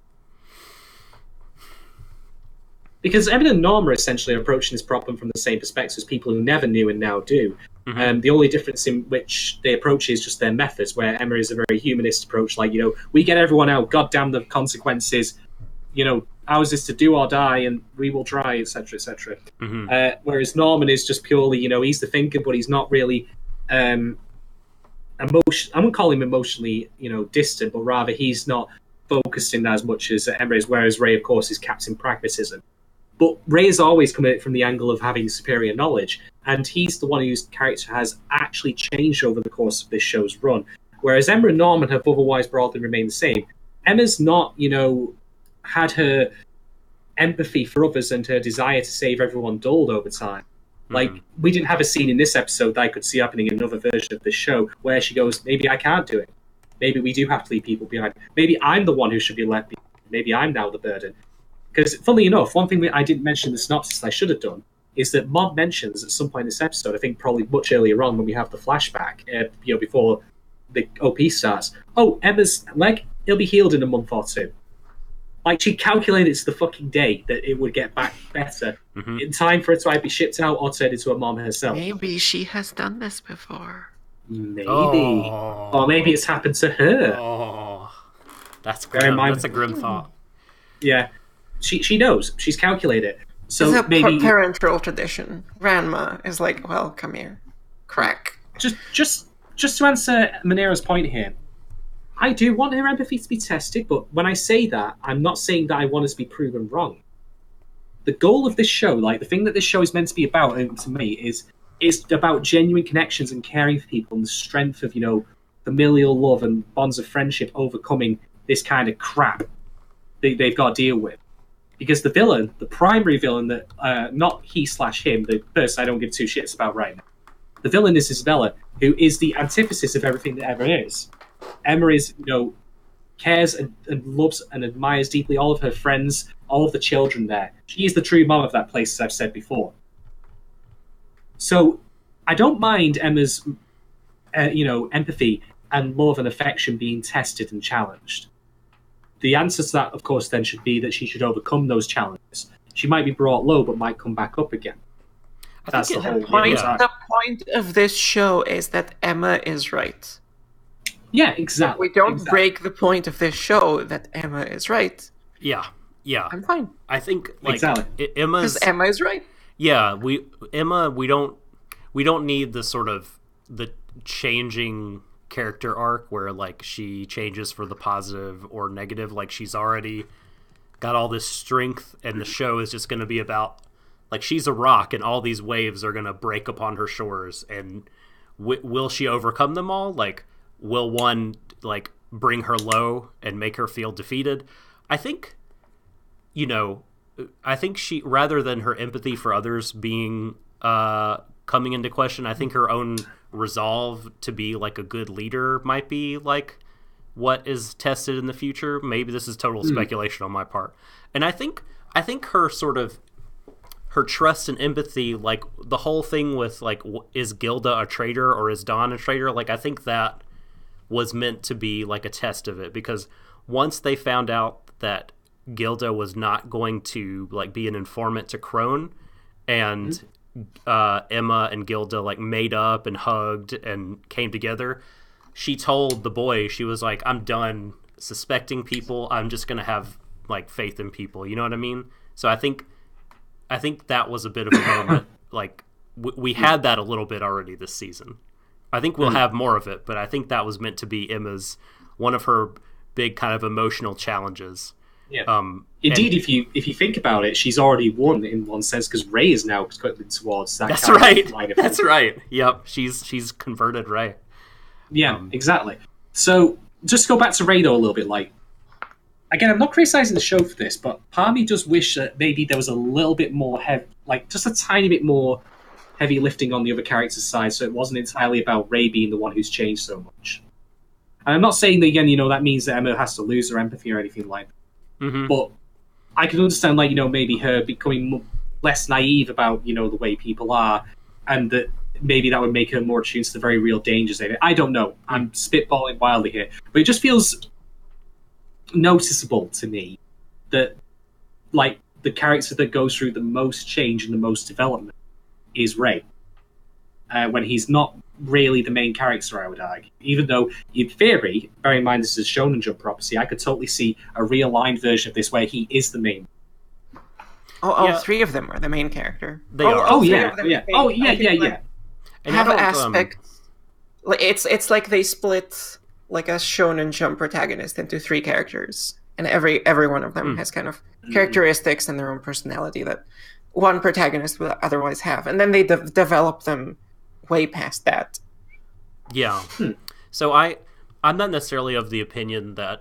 Speaker 2: Because Emma and Norma essentially are approaching this problem from the same perspective as people who never knew and now do. Mm-hmm. The only difference in which they approach is just their methods, where Emma is a very humanist approach, like, we get everyone out, goddamn the consequences, ours is to do or die, and we will try, etc., etc. Mm-hmm. Whereas Norman is just purely, he's the thinker, but he's not really I wouldn't call him emotionally, distant, but rather he's not focused in as much as Emma is, whereas Ray, of course, is Captain Pragmatism. But Ray has always come at it from the angle of having superior knowledge, and he's the one whose character has actually changed over the course of this show's run. Whereas Emma and Norman have otherwise broadly remained the same. Emma's not, had her empathy for others and her desire to save everyone dulled over time. Like, we didn't have a scene in this episode that I could see happening in another version of this show where she goes, maybe I can't do it. Maybe we do have to leave people behind. Maybe I'm the one who should be left behind. Maybe I'm now the burden. Because, funnily enough, one thing that I didn't mention in the synopsis I should have done is that Mod mentions at some point in this episode, I think probably much earlier on when we have the flashback, before the OP starts, oh, Emma's leg, it'll be healed in a month or 2. Like, she calculated to the fucking day that it would get back better in time for it to either be shipped out or turned into a mom herself.
Speaker 3: Maybe she has done this before.
Speaker 2: Maybe. Or maybe it's happened to her.
Speaker 1: Oh, that's grim. That's a grim thought. Yeah.
Speaker 2: She knows. She's calculated. So
Speaker 3: it's a
Speaker 2: maybe
Speaker 3: parental tradition. Grandma is like, well, come here. Crack.
Speaker 2: Just to answer Monera's point here, I do want her empathy to be tested, but when I say that, I'm not saying that I want her to be proven wrong. The goal of this show, like the thing that this show is meant to be about, to me, is it's about genuine connections and caring for people and the strength of, familial love and bonds of friendship overcoming this kind of crap they've got to deal with. Because the villain, the primary villain, that not he/him, the person I don't give two shits about right now, the villain is Isabella, who is the antithesis of everything that Emma is. Emma is, cares and loves and admires deeply all of her friends, all of the children there. She is the true mom of that place, as I've said before. So I don't mind Emma's, empathy and love and affection being tested and challenged. The answer to that, of course, then should be that she should overcome those challenges. She might be brought low, but might come back up again. That's the whole
Speaker 3: point. The point of this show is that Emma is right.
Speaker 2: Yeah, exactly.
Speaker 3: We don't break the point of this show that Emma is right.
Speaker 1: Yeah.
Speaker 3: I'm fine.
Speaker 1: I think
Speaker 2: exactly.
Speaker 1: Emma's...
Speaker 3: Because Emma is right.
Speaker 1: Yeah, we don't need the sort of the changing character arc where like she changes for the positive or negative. Like she's already got all this strength, and the show is just going to be about like she's a rock, and all these waves are going to break upon her shores. And will she overcome them all? Like, will one like bring her low and make her feel defeated? I think, she, rather than her empathy for others being coming into question, I think her own resolve to be like a good leader might be like what is tested in the future. Maybe this is total speculation on my part. And I think her sort of her trust and empathy, like the whole thing with like, is Gilda a traitor or is Dawn a traitor? Like, I think that was meant to be like a test of it, because once they found out that Gilda was not going to like be an informant to Crone, and Emma and Gilda like made up and hugged and came together, she told the boy, she was like, I'm done suspecting people. I'm just going to have like faith in people. You know what I mean? So I think that was a bit of a moment. Like we had that a little bit already this season. I think we'll have more of it, but I think that was meant to be Emma's, one of her big kind of emotional challenges.
Speaker 2: Yeah. Indeed, if you think about it, she's already won in one sense, because Ray is now going towards that.
Speaker 1: That's
Speaker 2: kind
Speaker 1: right.
Speaker 2: Of line of
Speaker 1: That's right. Yep. She's converted Ray.
Speaker 2: Yeah, exactly. So just to go back to Ray though a little bit, like, again, I'm not criticizing the show for this, but part of me does wish that maybe there was a little bit more just a tiny bit more heavy lifting on the other character's side, so it wasn't entirely about Ray being the one who's changed so much. And I'm not saying that, again, that means that Emma has to lose her empathy or anything like that. Mm-hmm. But I can understand, like, maybe her becoming less naive about, the way people are, and that maybe that would make her more attuned to the very real dangers of it. I don't know. I'm spitballing wildly here. But it just feels noticeable to me that, like, the character that goes through the most change and the most development is Ray. When he's not really the main character, I would argue. Even though, in theory, bearing in mind this is a Shonen Jump property, I could totally see a realigned version of this where he is the main.
Speaker 3: All three of them are the main character.
Speaker 1: They are.
Speaker 2: Oh, yeah.
Speaker 3: And have aspects. It's like they split like a Shonen Jump protagonist into three characters, and every one of them has kind of characteristics and their own personality that one protagonist would otherwise have, and then they develop them way past that.
Speaker 1: Yeah. So I'm not necessarily of the opinion that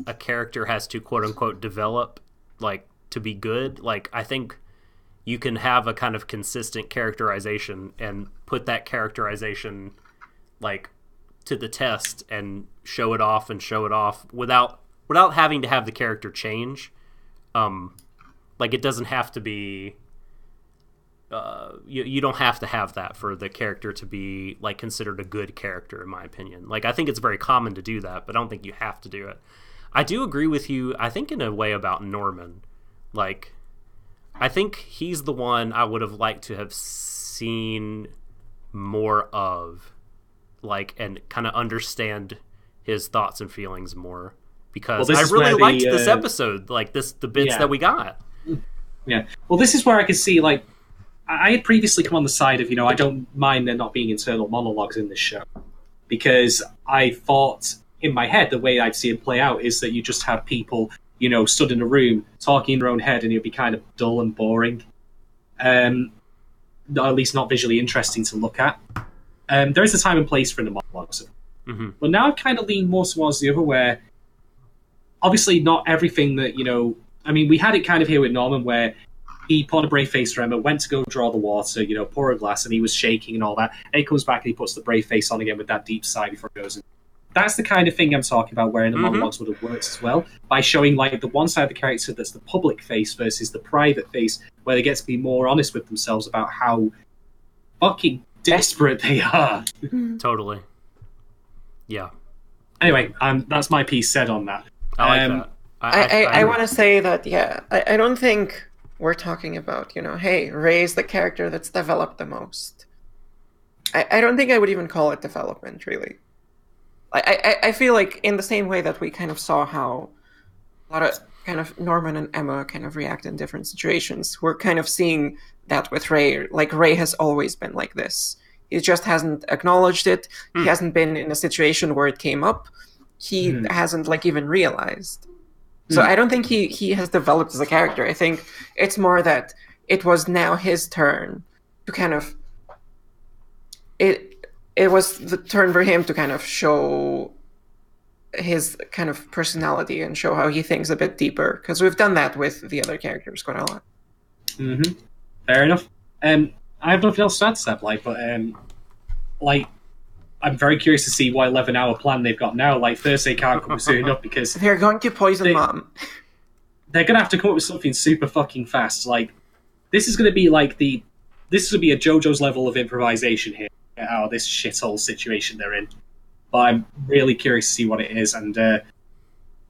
Speaker 1: a character has to quote unquote develop like to be good. Like, I think you can have a kind of consistent characterization and put that characterization like to the test and show it off without having to have the character change. Like, it doesn't have to be you don't have to have that for the character to be like considered a good character, in my opinion. Like, I think it's very common to do that, but I don't think you have to do it. I do agree with you, I think, in a way about Norman. Like, I think he's the one I would have liked to have seen more of, like, and kind of understand his thoughts and feelings more, because I really liked this episode, like the bits that we got.
Speaker 2: Yeah. Well, this is where I could see, like, I had previously come on the side of, I don't mind there not being internal monologues in this show, because I thought in my head the way I'd see it play out is that you just have people, stood in a room talking in their own head, and it'd be kind of dull and boring. at least not visually interesting to look at. There is a time and place for the monologues.
Speaker 1: Mm-hmm.
Speaker 2: But now I've kind of leaned more towards the other, where obviously not everything that, I mean, we had it kind of here with Norman, where he put on a brave face for Emma, went to go draw the water, pour a glass, and he was shaking and all that. And he comes back and he puts the brave face on again with that deep sigh before he goes in. That's the kind of thing I'm talking about, where in the monologues would have worked as well, by showing like the one side of the character that's the public face versus the private face, where they get to be more honest with themselves about how fucking desperate they are.
Speaker 1: Totally. Yeah.
Speaker 2: Anyway, that's my piece said on that.
Speaker 1: I like that.
Speaker 3: I want to say that, I don't think we're talking about, hey, Ray's the character that's developed the most. I don't think I would even call it development, really. I feel like in the same way that we kind of saw how a lot of kind of Norman and Emma kind of react in different situations, we're kind of seeing that with Ray. Like, Ray has always been like this. He just hasn't acknowledged it. He hasn't been in a situation where it came up. He hasn't, like, even realized. So I don't think he has developed as a character. I think it's more that it was now his turn to kind of... It was the turn for him to kind of show his kind of personality and show how he thinks a bit deeper. Because we've done that with the other characters quite a lot.
Speaker 2: Mm-hmm. Fair enough. I have nothing else to add to that, but I'm very curious to see what 11-hour plan they've got now. Like, Thursday can't come soon enough because
Speaker 3: they're going to poison Mom.
Speaker 2: They're going to have to come up with something super fucking fast. Like, this is going to be like this is going to be a JoJo's level of improvisation here. Get out of this shithole situation they're in. But I'm really curious to see what it is, and oh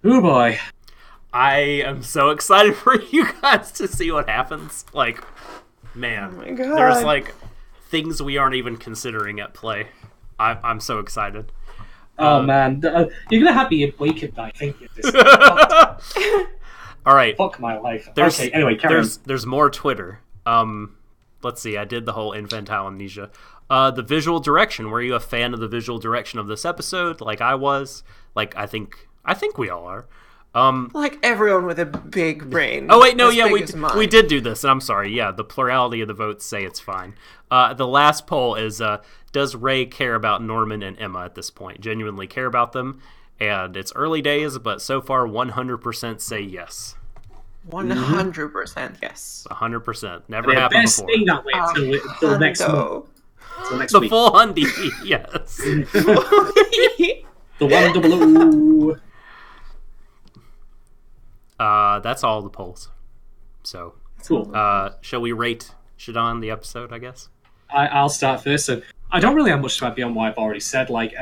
Speaker 2: boy.
Speaker 1: I am so excited for you guys to see what happens. Like, man,
Speaker 3: oh my God.
Speaker 1: There's like things we aren't even considering at play. I'm so excited.
Speaker 2: Oh man, you're gonna have me awake at night thinking this.
Speaker 1: All right,
Speaker 2: fuck my life.
Speaker 1: Okay,
Speaker 2: anyway, carry on.
Speaker 1: There's more Twitter. Let's see. I did the whole infantile amnesia. The visual direction. Were you a fan of the visual direction of this episode? Like I was. Like I think we all are.
Speaker 3: Like everyone with a big brain.
Speaker 1: Oh wait, no, yeah, we did do this, and I'm sorry. Yeah, the plurality of the votes say it's fine. The last poll is: does Ray care about Norman and Emma at this point? Genuinely care about them? And it's early days, but so far 100% say yes.
Speaker 3: 100% yes.
Speaker 1: 100%. Never happened
Speaker 2: best
Speaker 1: before.
Speaker 2: Stay that way until next month. Until next week.
Speaker 1: Full hundy, yes.
Speaker 2: The 100.
Speaker 1: That's all the polls. So,
Speaker 2: cool.
Speaker 1: Shall we rate Shadon the episode, I guess?
Speaker 2: I'll start first. So I don't really have much to add beyond what I've already said. Like,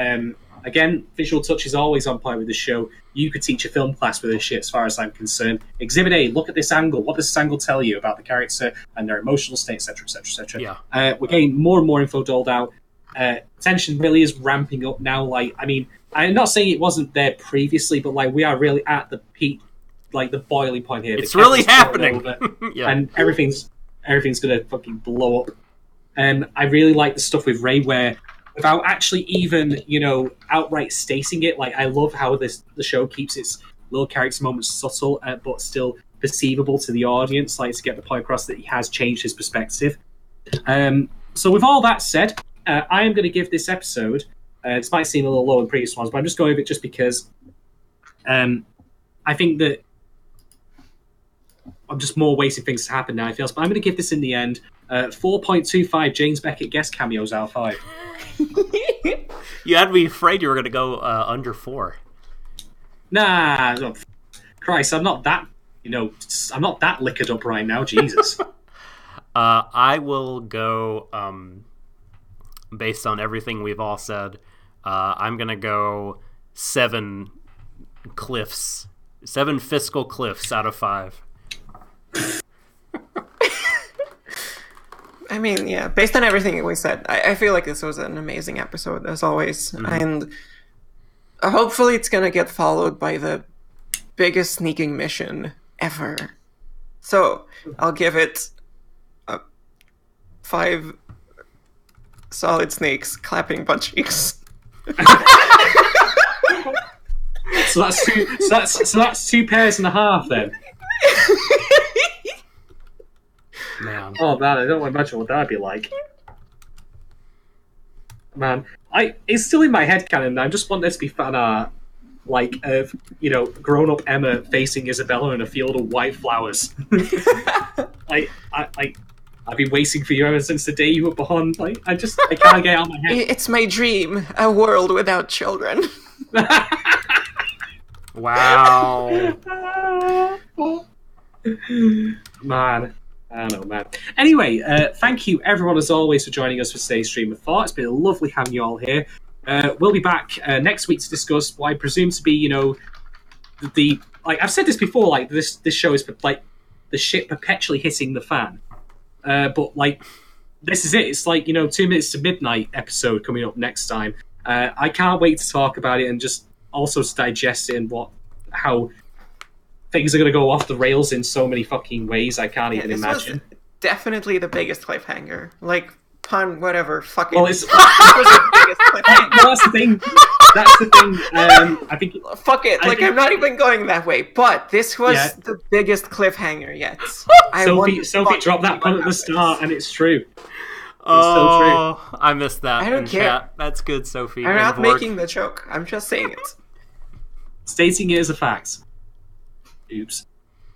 Speaker 2: again, visual touch is always on point with the show. You could teach a film class with this shit, as far as I'm concerned. Exhibit A, look at this angle. What does this angle tell you about the character and their emotional state, etc., etc., etc.?
Speaker 1: Yeah.
Speaker 2: We're getting more and more info doled out. Tension really is ramping up now. Like, I mean, I'm not saying it wasn't there previously, but like we are really at the peak, like the boiling point here.
Speaker 1: It's really happening.
Speaker 2: Yeah. And everything's gonna fucking blow up. I really like the stuff with Ray where, without actually even, outright stating it, like I love how the show keeps its little character moments subtle but still perceivable to the audience, like to get the point across that he has changed his perspective. So with all that said, I am going to give this episode, this might seem a little low in previous ones, but I'm just going with it just because I think that I'm just more waiting things to happen now, I feel. But I'm going to give this in the end 4.25 James Beckett guest cameos out of 5.
Speaker 1: You had me afraid you were going to go under 4.
Speaker 2: Nah, oh, Christ, I'm not that, I'm not that liquored up right now, Jesus.
Speaker 1: I will go, based on everything we've all said, I'm going to go 7 fiscal cliffs out of 5.
Speaker 3: I mean, yeah, based on everything we said, I feel like this was an amazing episode, as always. Mm-hmm. And hopefully it's going to get followed by the biggest sneaking mission ever. So, I'll give it 5 solid snakes clapping butt cheeks.
Speaker 2: So that's 2 pairs and a half then.
Speaker 1: Man.
Speaker 2: Oh man, I don't imagine what that'd be like. Man, it's still in my head canon. I just want there to be fan art, like of grown-up Emma facing Isabella in a field of white flowers. I've been waiting for you ever since the day you were born. Like, I can't get out of my head.
Speaker 3: It's my dream, a world without children.
Speaker 1: Wow.
Speaker 2: Man. I don't know, man. Anyway, thank you everyone as always for joining us for today's stream of thought. It's been lovely having you all here. We'll be back next week to discuss what I presume to be, the like I've said this before, like this show is like the shit perpetually hitting the fan. But like this is it. It's like 2 minutes to midnight episode coming up next time. I can't wait to talk about it and just also to digest it and how things are going to go off the rails in so many fucking ways I can't even imagine.
Speaker 3: Was definitely the biggest cliffhanger. Like, pun, whatever, fucking...
Speaker 2: Well, it
Speaker 3: was the biggest cliffhanger.
Speaker 2: Well, that's the thing. I think...
Speaker 3: Fuck it, I'm not even going that way, but this was the biggest cliffhanger yet.
Speaker 2: Sophie dropped that pun at the start, and it's true. It's
Speaker 1: so
Speaker 2: true.
Speaker 1: I missed that.
Speaker 3: I don't care.
Speaker 1: Chat. That's good, Sophie.
Speaker 3: I'm not making the joke, I'm just saying it.
Speaker 2: Stating it as a fact. Oops.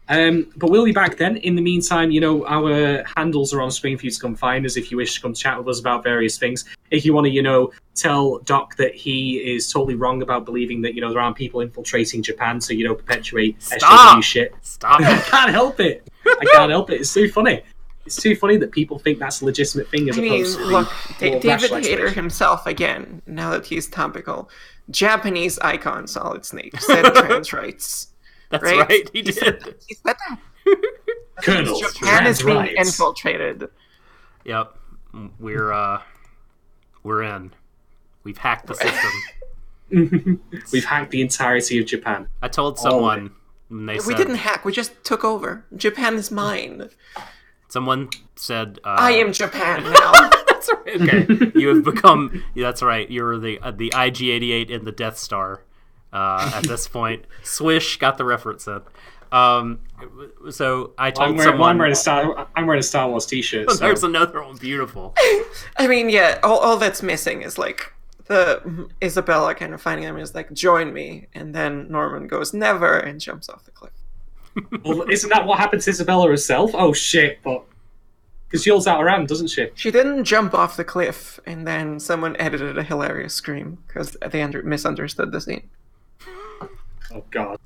Speaker 2: But we'll be back then. In the meantime, our handles are on screen for you to come find us if you wish to come chat with us about various things. If you want to, tell Doc that he is totally wrong about believing that, there aren't people infiltrating Japan to, perpetuate SJW shit.
Speaker 1: Stop it.
Speaker 2: I can't help it. I can't help it. It's too funny. It's too funny that people think that's a legitimate thing as opposed to...
Speaker 3: Look, David Hayter himself, again, now that he's topical, Japanese icon Solid Snake said trans rights.
Speaker 1: That's right. He did.
Speaker 3: He said that.
Speaker 2: Colonel,
Speaker 3: Japan is being infiltrated.
Speaker 1: Yep, we're in. We've hacked the system.
Speaker 2: We've hacked the entirety of Japan.
Speaker 1: I told someone, and they said,
Speaker 3: we didn't hack. We just took over. Japan is mine.
Speaker 1: Someone said,
Speaker 3: "I am Japan now."
Speaker 1: That's right. Okay, you have become. Yeah, that's right. You're the IG-88 in the Death Star. At this point, Swish got the reference in. So I told someone...
Speaker 2: I'm wearing a Star Wars t-shirt. So.
Speaker 1: There's another one, beautiful.
Speaker 3: I mean, yeah, all that's missing is like the Isabella kind of finding him is like, join me, and then Norman goes, never, and jumps off the cliff.
Speaker 2: Well, isn't that what happened to Isabella herself? Oh shit, but... Because she holds out her hand, doesn't she?
Speaker 3: She didn't jump off the cliff, and then someone edited a hilarious scream, because they misunderstood the scene.
Speaker 2: Oh, God.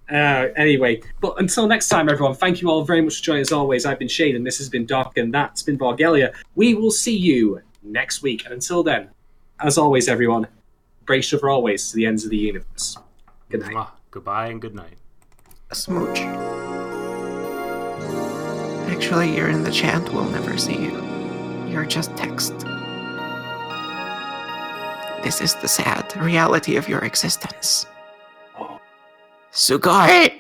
Speaker 2: Anyway, but until next time, everyone, thank you all very much for joining as always. I've been Shadon, this has been Doc, and that's been Vorgelia. We will see you next week. And until then, as always, everyone, brace for always to the ends of the universe. Good night.
Speaker 1: Goodbye and good night.
Speaker 3: A smooch. Actually, you're in the chat, we'll never see you. You're just text. This is the sad reality of your existence. Sugoi!